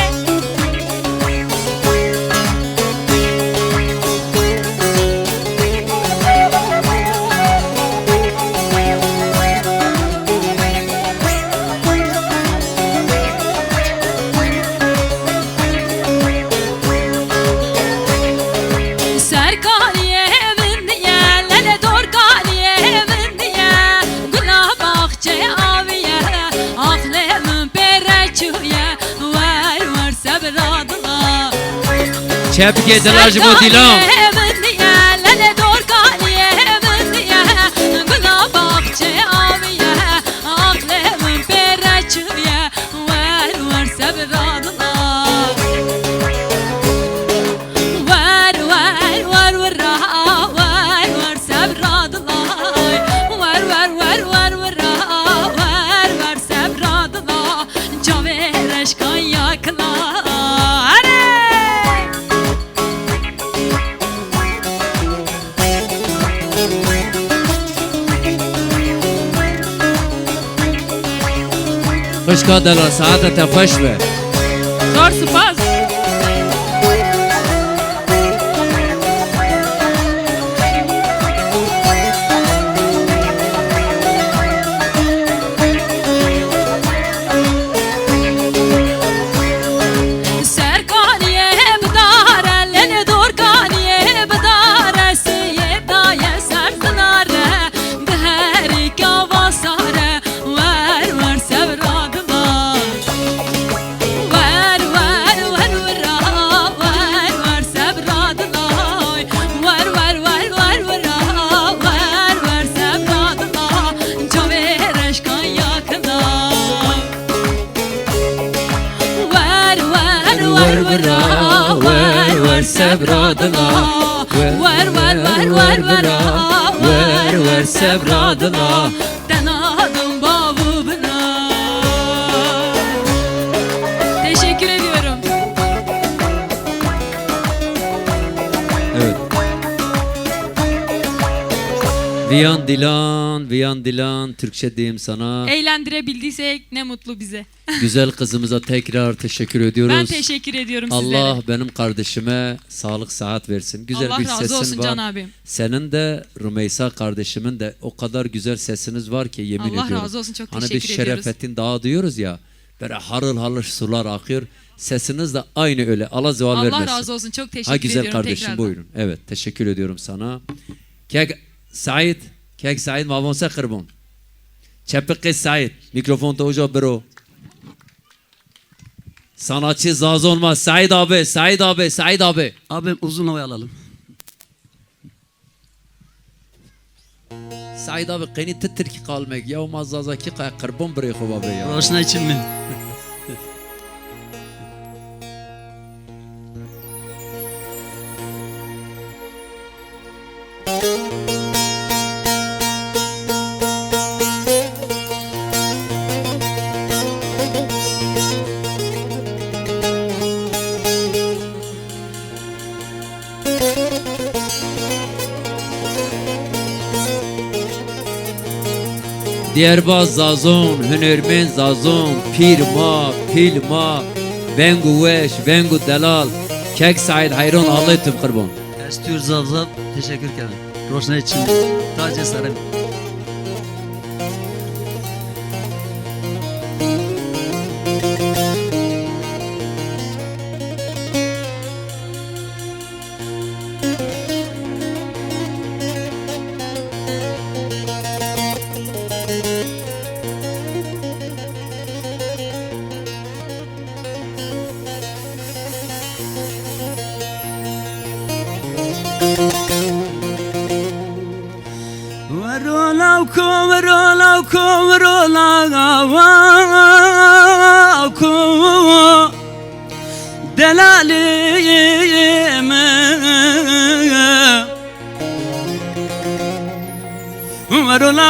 Kepke delaj bu dilam. Hoşka delal saate tefeş ve. Zor spas. Sebradına ver sebradına. Denadım babına. Teşekkür ediyorum. Evet. Viyan Dilan Türkçe diyeyim sana. Eğlendirebildiysek ne mutlu bize. Güzel kızımıza tekrar teşekkür ediyoruz. Ben teşekkür ediyorum sizlere. Allah benim kardeşime sağlık sıhhat versin. Güzel Allah bir razı sesin olsun var. Can abim. Senin de Rümeysa kardeşimin de o kadar güzel sesiniz var ki yemin Allah ediyorum. razı olsun, çok hani teşekkür biz ediyoruz. Şerefettin Dağı diyoruz ya. Böyle harıl harıl sular akıyor. Sesiniz de aynı öyle. Allah zeval vermesin. Allah razı olsun, çok teşekkür Ha güzel ediyorum kardeşim tekrardan. buyurun. Evet teşekkür ediyorum sana. Kek Said. Kek Said mavonsa kırbon. Çepik Said. Mikrofon da hoca bro. Sanatçı zaz olmaz. Said abi. Abim uzun hava alalım. Said abi keni titir ki kalmak. Ya mazzaza ki kırbon bre abi ya. Roşna için mi? Diyarbaz zazon, hünermen zazon, pilma, vengu veş, vengu delal. Kek Said hayran Allah ettim kırbon. Estür zavzav teşekkür ederim. Roşna için tac sarım. Delalime Varola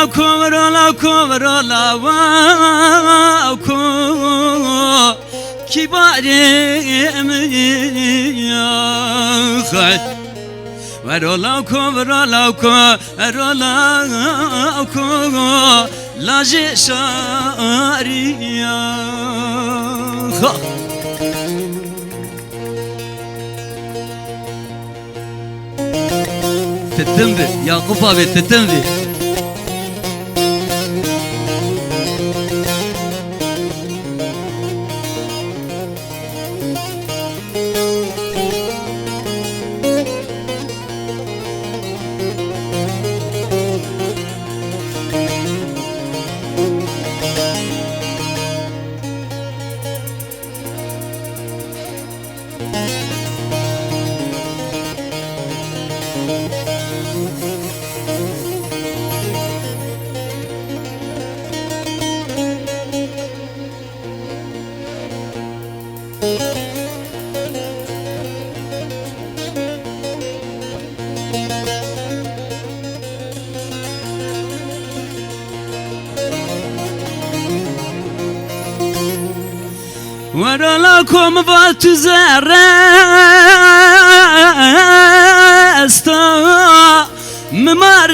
kibarim ya Varola laje şariya Tetimdi Yakup abi tetimdi ورلاكم واتزار استا مماركي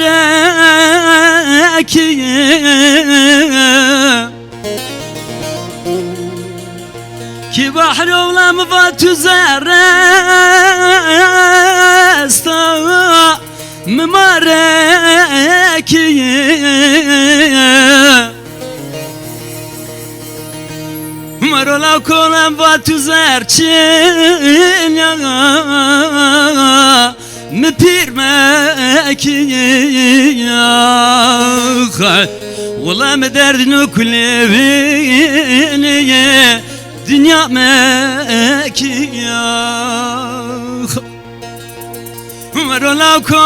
كي بحر ولم واتزار استا مماركي Marola kolam va tu zerçin ya mi pirme ki ya Valla me derdin kulevini dünya meki ya Marola ko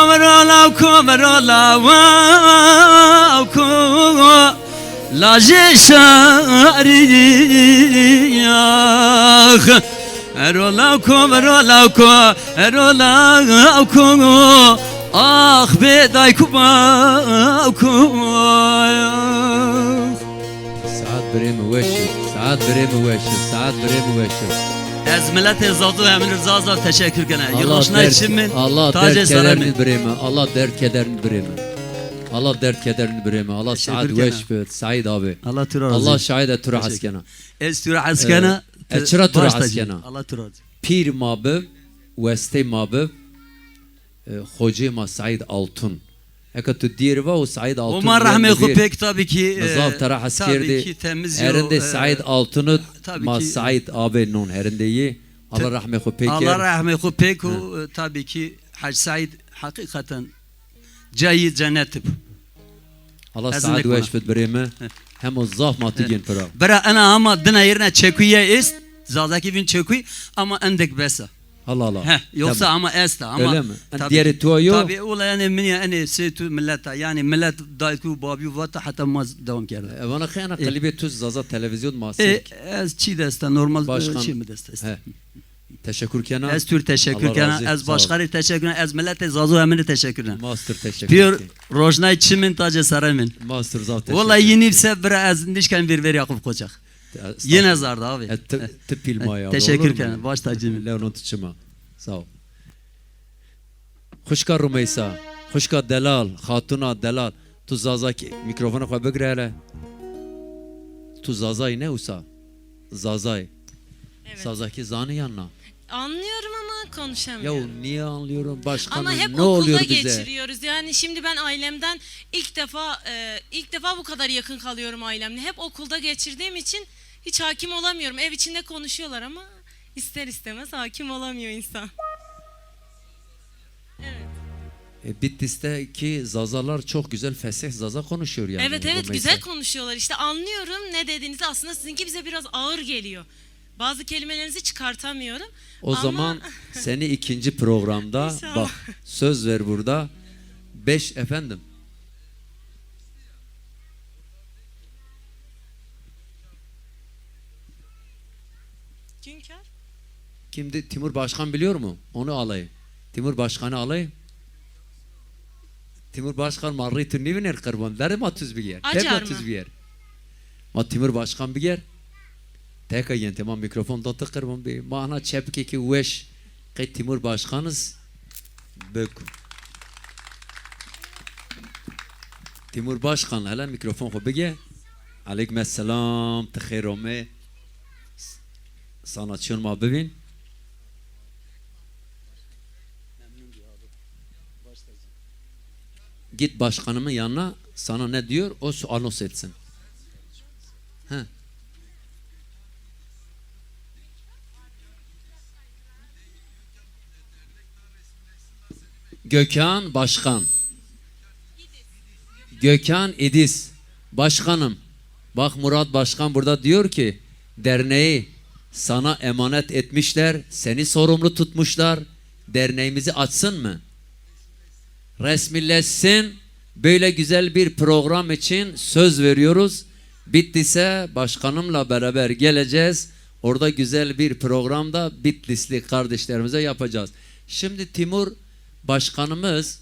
La jeşariyah Erolako Ah beday kubako ساعات بريم وشف ساعات بريم وشف ساعات بريم وشف Ez millete zadı emin rızaza teşekkür gene Allah Yılışına içimin Allah Tace dert sarayım kederini bireme Allah dert kederini bireme Allah dert kederini bireme Allah Teşekkür Saad gene. Veşfet Said abi Allah türa Allah şahide tura Teşekkür. haskena Ez türa askena Çıra tura haskena Allah türa Pir mabı Veste mabı Hoca ma Said Altun Eka tu dirva o Said Altun Umar rahmetu pek tabii ki Nazal tara tabii haskerdi ki temiz Herinde Said Altun'u tabii ma ki- Said abi nun herindeyi Allah rahmetu pek Allah rahmetu pek o tabii ki Hacı Said hakikaten Cayid cennetip Allah Azın Saad ekmana. Veşfet bireme Hem o zahmatı gen pera Bera ana ama dına yerine çekuye ist Zazaki vin çekuy ama endek besa Allah Allah Heh, yoksa Tabii. ama esta ama Öyle mi? tabii- Diğeri tuğa yok. Tabii ola yani min yani setu millete yani millet dayku babi vata hatta maz devam kerdi. Bana khayana qalibe tuz zaza televizyon masik Ez çi desta normal Başkan. çi mi desta. He Teşekkür kena Ez tür teşekkür Allah razı kana ez olsun. Sağ ol. başkarı teşekkür ez millete zazu emini teşekkür kana. Master teşekkür Pir rojnay çimin tace saramin. Master zav teşekkür Vallahi yeni se ez nişken bir Yakup Koçak. Yine zarda abi. Tıpil maya Teşekkür kana baş tacım. Leonon tuçuma Sağ ol Hoşka Rumeysa Hoşka Delal Hatuna Delal Tu zazaki mikrofonu koy begre hele Tu zazay ne usa Zazay Evet. Zazaki zanı yanına Anlıyorum ama Ya konuşamıyorum. niye anlıyorum başkanım Ama hep ne oluyor okulda bize geçiriyoruz. Yani şimdi ben ailemden ilk defa bu kadar yakın kalıyorum ailemle. Hep okulda geçirdiğim için hiç hakim olamıyorum. Ev içinde konuşuyorlar ama ister istemez hakim olamıyor insan. Bitlis'teki zazalar çok güzel fesih zaza konuşuyor yani. Evet Rumeysa. güzel konuşuyorlar. İşte anlıyorum ne dediğinizi. Aslında sizinki bize biraz ağır geliyor. Bazı kelimelerinizi çıkartamıyorum. O ama zaman seni ikinci programda İnşallah. bak söz ver burada 5 efendim. Günkar. Kimdi? Timur Başkan biliyor mu? Onu alayım. Timur Başkan'ı alayım. Timur Başkan marri tünni biner kırban. Derim atüz bir yer. Acar Hep mı? atüz bir yer. Ma Timur Başkan bir yer. Teka yen tamam mikrofon da kırban bir. Mahna çepke ki weş. Kay Timur Başkanız. Bök. Timur Başkan hala mikrofon ko bige. Aleykümselam. Tıkhayrome. Sanatçın ma bebin. Git başkanımın yanına sana ne diyor o anons etsin. He. Gökhan Başkan. Gökhan İdiz. Başkanım. Bak Murat Başkan burada diyor ki derneği sana emanet etmişler. Seni sorumlu tutmuşlar. Derneğimizi açsın mı? Resmileşsin. Böyle güzel bir program için söz veriyoruz. Bittiyse başkanımla beraber geleceğiz. Orada güzel bir programda Bitlisli kardeşlerimize yapacağız. Şimdi Timur başkanımız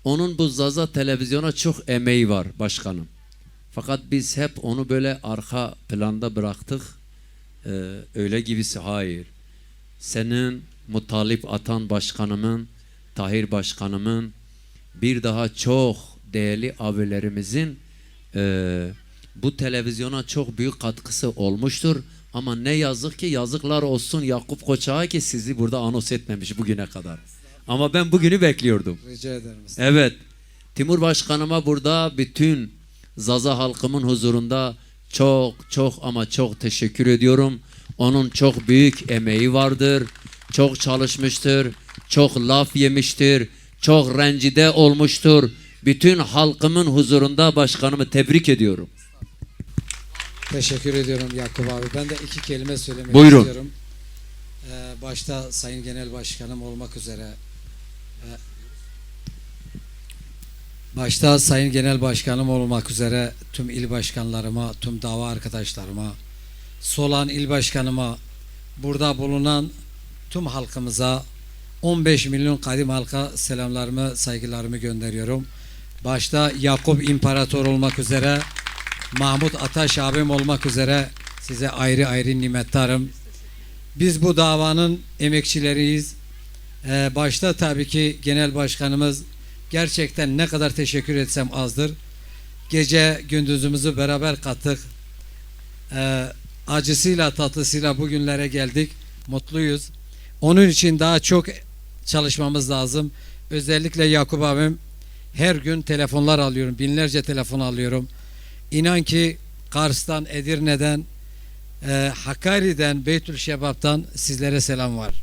onun bu Zaza televizyona çok emeği var başkanım. Fakat biz hep onu böyle arka planda bıraktık. öyle gibisi hayır. Senin Mutalip Atan Başkanımın, Tahir Başkanımın, bir daha çok değerli abilerimizin bu televizyona çok büyük katkısı olmuştur. Ama ne yazık ki yazıklar olsun Yakup Koçak'a ki sizi burada anons etmemiş bugüne kadar. Ama ben bugünü bekliyordum. Rica ederim. Evet. Timur Başkanıma burada bütün Zaza halkımın huzurunda çok ama çok teşekkür ediyorum. Onun çok büyük emeği vardır. Çok çalışmıştır. Çok laf yemiştir. Çok rencide olmuştur. Bütün halkımın huzurunda başkanımı tebrik ediyorum. Teşekkür ediyorum Yakup abi. Ben de iki kelime söylemek Buyurun. istiyorum. Başta Sayın Genel Başkanım olmak üzere tüm il başkanlarıma, tüm dava arkadaşlarıma, Solan il başkanıma, burada bulunan tüm halkımıza, 15 milyon kadim halka selamlarımı, saygılarımı gönderiyorum. Başta Yakup İmparator olmak üzere, Mahmut Ataş abim olmak üzere size ayrı ayrı nimettarım. Biz bu davanın emekçileriyiz. Başta tabii ki Genel Başkanımız, gerçekten ne kadar teşekkür etsem azdır. Gece gündüzümüzü beraber kattık. Acısıyla tatlısıyla bugünlere geldik. Mutluyuz. Onun için daha çok çalışmamız lazım. Özellikle Yakup abim, her gün telefonlar alıyorum. Binlerce telefon alıyorum. İnan ki Kars'tan, Edirne'den, Hakkari'den, Beytülşebap'tan sizlere selam var.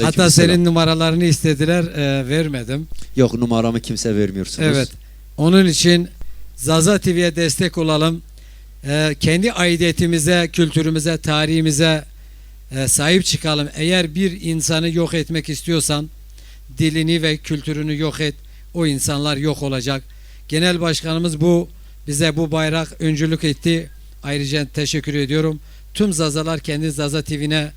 Hatta senin numaralarını istediler, vermedim. Yok, numaramı kimse vermiyorsunuz. Evet. Onun için Zaza TV'ye destek olalım. Kendi aidiyetimize, kültürümüze, tarihimize sahip çıkalım. Eğer bir insanı yok etmek istiyorsan dilini ve kültürünü yok et. O insanlar yok olacak. Genel Başkanımız bize bu bayrak öncülük etti. Ayrıca teşekkür ediyorum. Tüm Zazalar kendi Zaza TV'ne,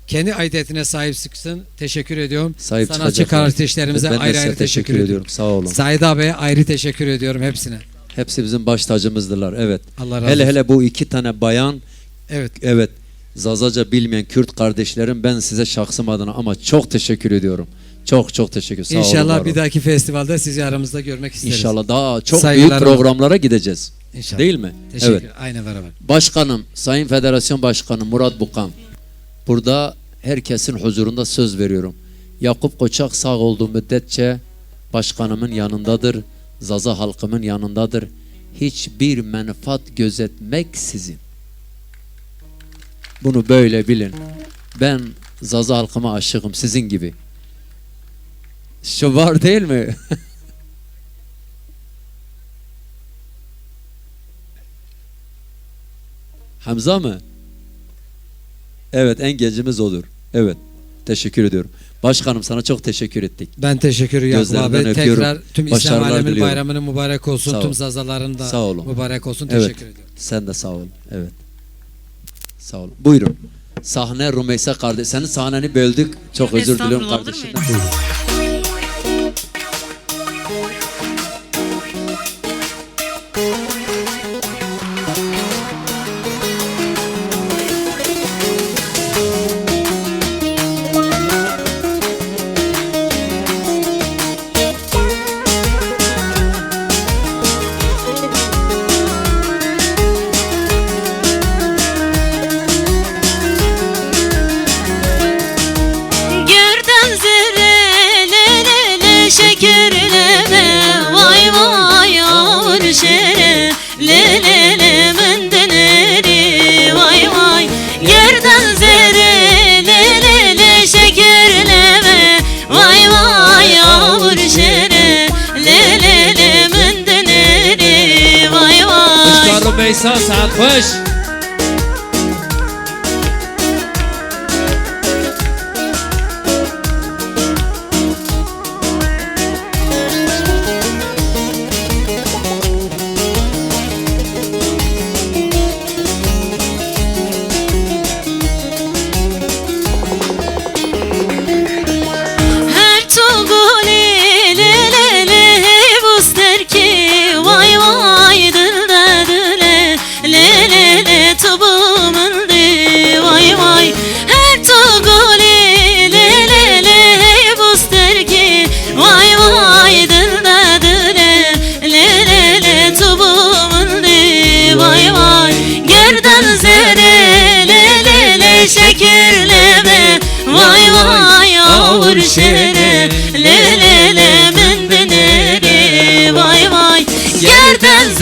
kendi aidiyetine sahip çıksın. Teşekkür ediyorum. Sanatçı kardeşlerimize ayrı teşekkür ediyorum. Sağ olun. Said abiye ayrı teşekkür ediyorum hepsine. Hepsi bizim baş tacımızdırlar. Evet. Allah razı olsun. Hele bu iki tane bayan. Evet. Evet. Zazaca bilmeyen Kürt kardeşlerim, ben size şahsım adına ama çok teşekkür ediyorum. Çok teşekkür. Sağ olun. İnşallah bir dahaki festivalde sizi aramızda görmek isteriz. İnşallah daha çok Saygılar büyük programlara gideceğiz. İnşallah. Değil mi? Teşekkür. Evet. Aynı beraber. Başkanım, Sayın Federasyon Başkanı Murat Bukan. Burada herkesin huzurunda söz veriyorum. Yakup Koçak sağ olduğu müddetçe başkanımın yanındadır. Zaza halkımın yanındadır. Hiçbir menfaat gözetmeksizin. Bunu böyle bilin. Ben Zaza halkıma aşığım sizin gibi. Şu var değil mi? Hamza mı? Evet, en gencimiz olur. Evet. Teşekkür ediyorum. Başkanım, sana çok teşekkür ettik. Ben teşekkür ederim Yakup abi. Öpüyorum. Tekrar tüm İslam Başarılar aleminin diliyorum. bayramının mübarek olsun. Sağ ol. Tüm Zazaların da Sağ olun. mübarek olsun. Evet. Teşekkür ediyorum. Sen de sağ ol. Evet. Sağ olun. Buyurun. Sahne Rumeysa kardeş. Senin sahneni böldük. Çok özür diliyorum Estağfurullah, olur mu kardeşim. öyle? Buyurun. Gerden zerre le le le şekerleme vay vay ağır şere le le le mendeneri vay vay Gerden zerre le le le şekerleme vay vay ağır şere le le le mendeneri vay vay Kuşlar Rumeysa, saat hoş. Her togoli le le le buster ki vay vay dılda dile le le le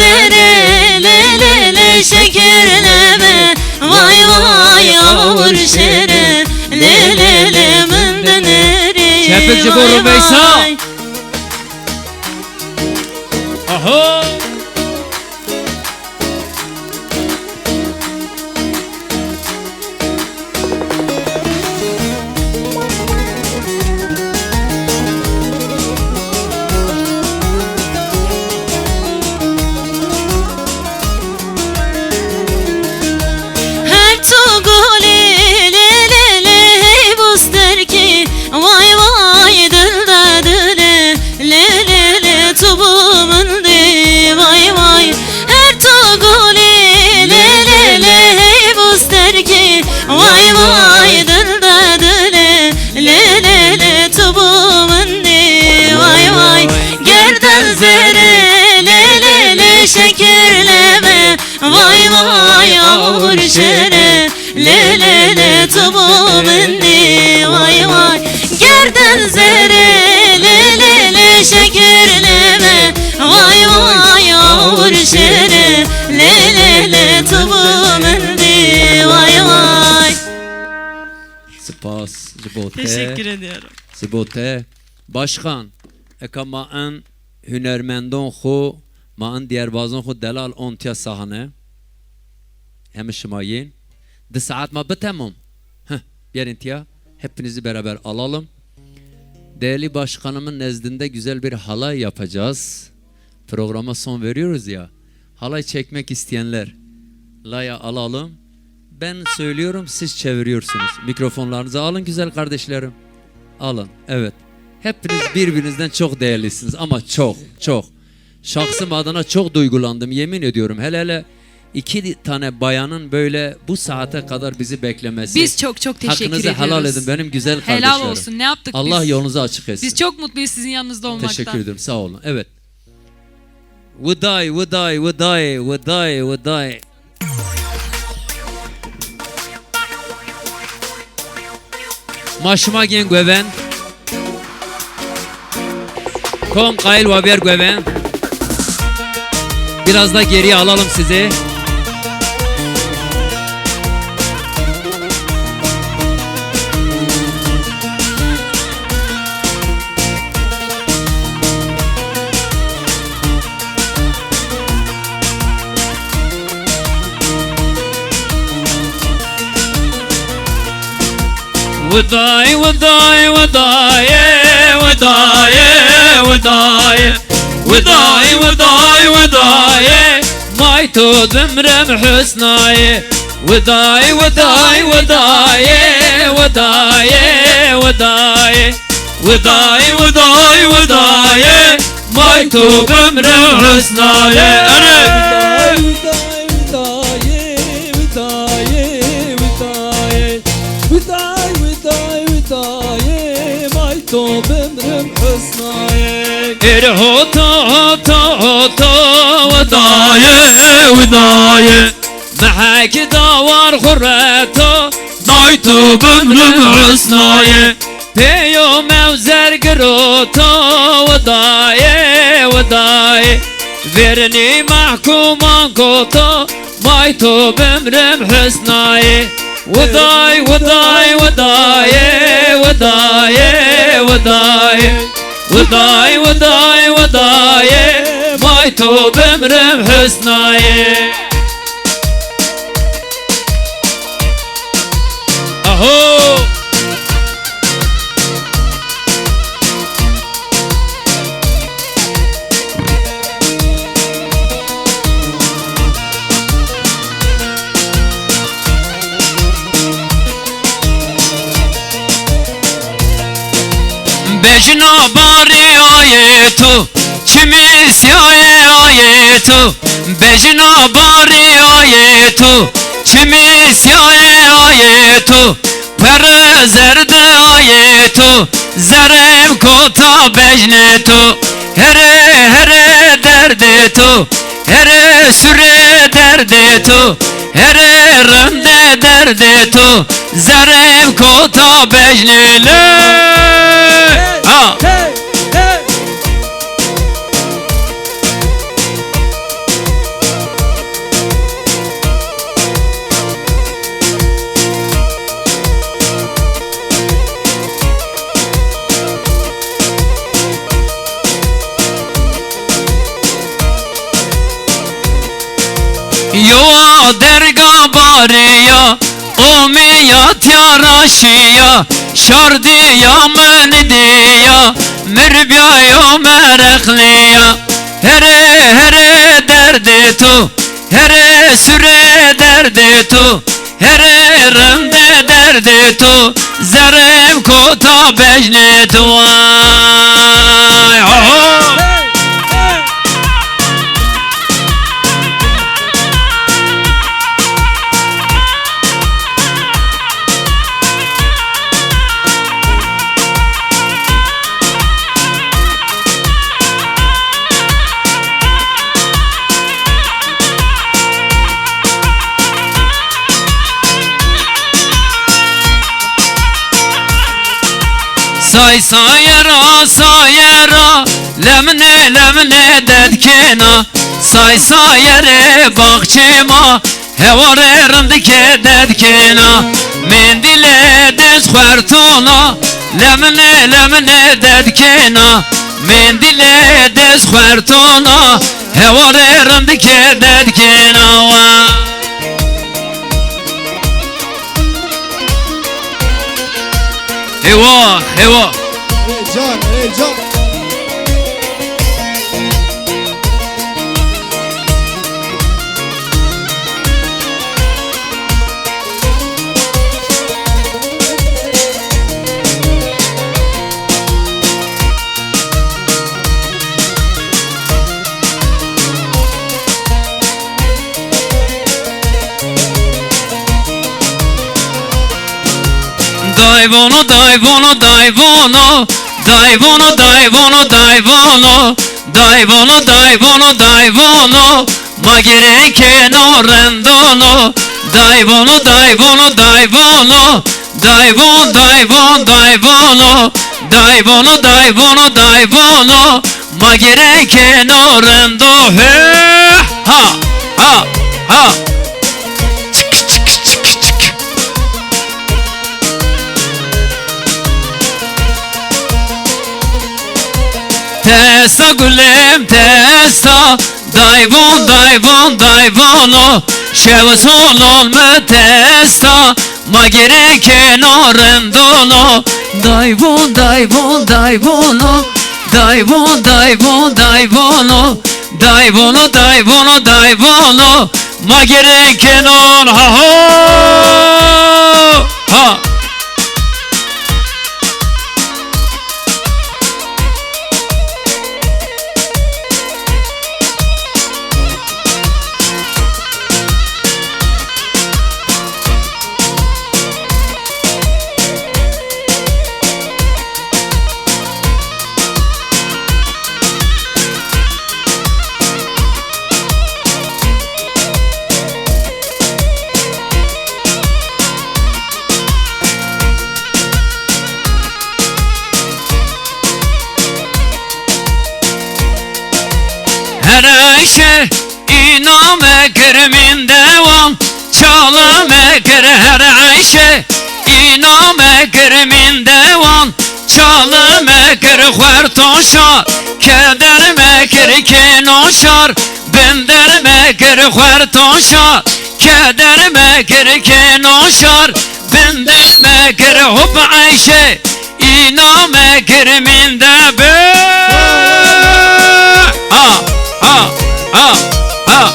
zere le le le şekerleme vay vay avur şere le le le mındaneri Şefik Cibur Rümeysa. Aha. Her tuguli le le le hey buster ki vay vay dılda dıle le le le tubumun di vay vay her tuguli le le le hey buster ki vay vay dılda dıle le le le tubumun di vay vay gerdan zere le le le şekerleme vay vay avur şere le le le tubumun di vay vay gerdan zere le le le şekerleme vay vay avur şere le le le tubumun di vay vay. Spas Cibote. Teşekkür ediyorum. Cibote. Başkan. Eka ma'an hünermendon xo ma'an diyarbazon xo delal ontiya sahane. Hem şımayin. De saat ma bitemum. Yerintiya. Hepinizi beraber alalım. Değerli başkanımın nezdinde güzel bir halay yapacağız. Programa son veriyoruz ya. Halay çekmek isteyenler laya alalım. Ben söylüyorum, siz çeviriyorsunuz. Mikrofonlarınızı alın güzel kardeşlerim. Alın, evet. Hepiniz birbirinizden çok değerlisiniz ama çok, çok. Şahsım adına çok duygulandım, yemin ediyorum. Hele hele 2 tane bayanın böyle bu saate kadar bizi beklemesi. Biz çok teşekkür Hakkınızı ediyoruz. helal edin benim güzel kardeşlerim. Helal olsun, ne yaptık Allah biz? yolunuzu açık etsin. Biz çok mutluyuz sizin yanınızda olmaktan. Teşekkür ederim, sağ olun. Evet. Vıday, vıday, vıday, vıday, vıday. Maşıma gen güven. Kom kayıl vaber güven. Biraz da geriye alalım sizi. Vıday vıday vıday vıday vıday vıday vıday vıday maytu dümrem hüsnay vıday vıday vıday vıday vıday vıday vıday vıday maytu dümrem hüsnay Hoto hoto hoto vadaye vadaye Mahaki davar khurrato Daytu bümrüm husnaye Peyo mevzer giroto vadaye vadaye Verni mahkuman koto Maytu bümrüm husnaye Vaday vaday vadaye vadaye vadaye Vıday vıday vıdaye Maytu bömrüm hüsnaye Aho Bejna bari ayetu Çimisyaye ayetu Bejna bari ayetu Çimisyaye ayetu Per zerde ayetu Zerem kota bejnetu Here here derdetu Here süre derdetu Here rende derdetu Zerem kota bejnele Yo derga bariya Omiyat ya raşiya Şardiya menidiya Mirbiya yo merekliya Here derdi tu Here süre derdi tu Here rımde derdi tu Zerim kota bejni tu Ay ho sayera sayera lemne dedkena sayere bakçema hevare rındike dedkena mendile dez kvartona lemne dedkena mendile dez kvartona hevare rındike dedkena Eyvah eyvah Heyecan. Daivono, daivono, daivono Daivono, daivono, daivono Daivono, daivono, daivono Magere che non rendono Daivono, daivono, daivono Daivon, daivon, daivono Daivono, daivono, daivono Magere che non rendo Ha, ha, ha Testa gülüm testa Daivon daivon daivono Şevs olon mu testa Magere kenarındono Daivon daivon daivono Daivon daivon daivono Daivono daivono daivono Magere kenar ha ha ha Her ayşe iname kermin devam Çalame ker her ayşe iname kermin devam Çalame ker huertoşar Kederme ker kenoşar Benderme ker huertoşar Kederme ker kenoşar Benderme ker hub ayşe iname kermin devam Ha ha ha ha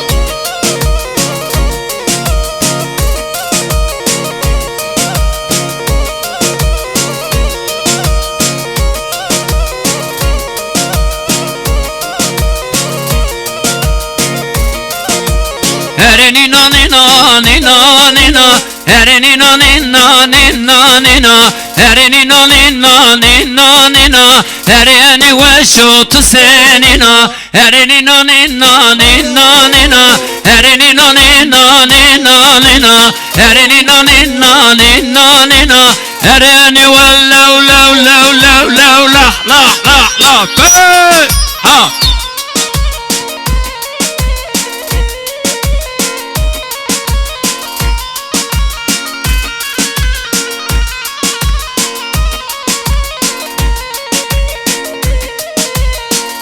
Nina nina nina nina nina nina nina nina nina nina nina nina Ereni vesho tu senina Nina nina nina nina Nina nina nina nina Nina nina nina nina Ereni wallau lau lau lau lau la la la la ha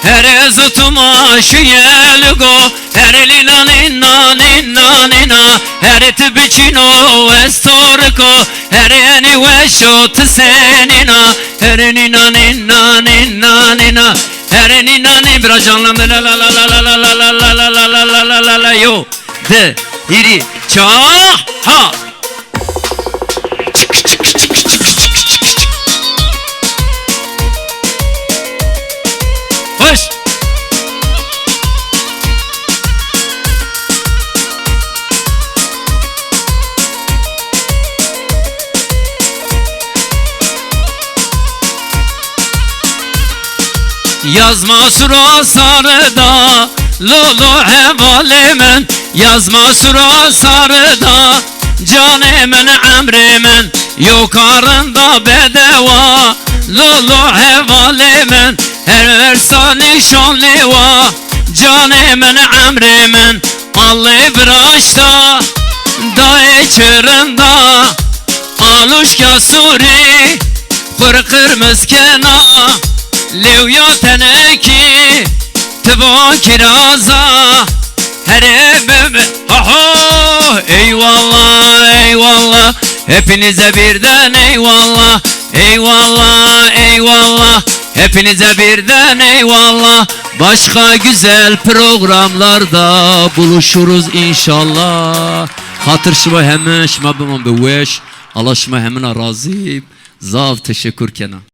Her zıtıma şiyelgo Erenina nina nina nina Erit bicino estorco Ereni vesho tsenina Erenina nina nina nina Erenina nina Biraz canlandı la la la la la la la la la la la la la la la yo de iri ça ha hoş Yazma sura sarıda Lulu hevalimin Yazma sura sarıda Canimin emrimin Yukarında bedeva Lulu hevalimin Her versani şanliva Canimin emrimin Allı bıraşta Dayı çırında Aluşka suri Kırkırmız kena Levya teneki Tıba kiraza Her ebebe Aha eyvallah eyvallah Hepinize birden eyvallah Eyvallah eyvallah Hepinize birden eyvallah Başka güzel programlarda buluşuruz inşallah Hatır şıma hemen şıma bıman beveş Allah şıma hemen razı Zav teşekkür kena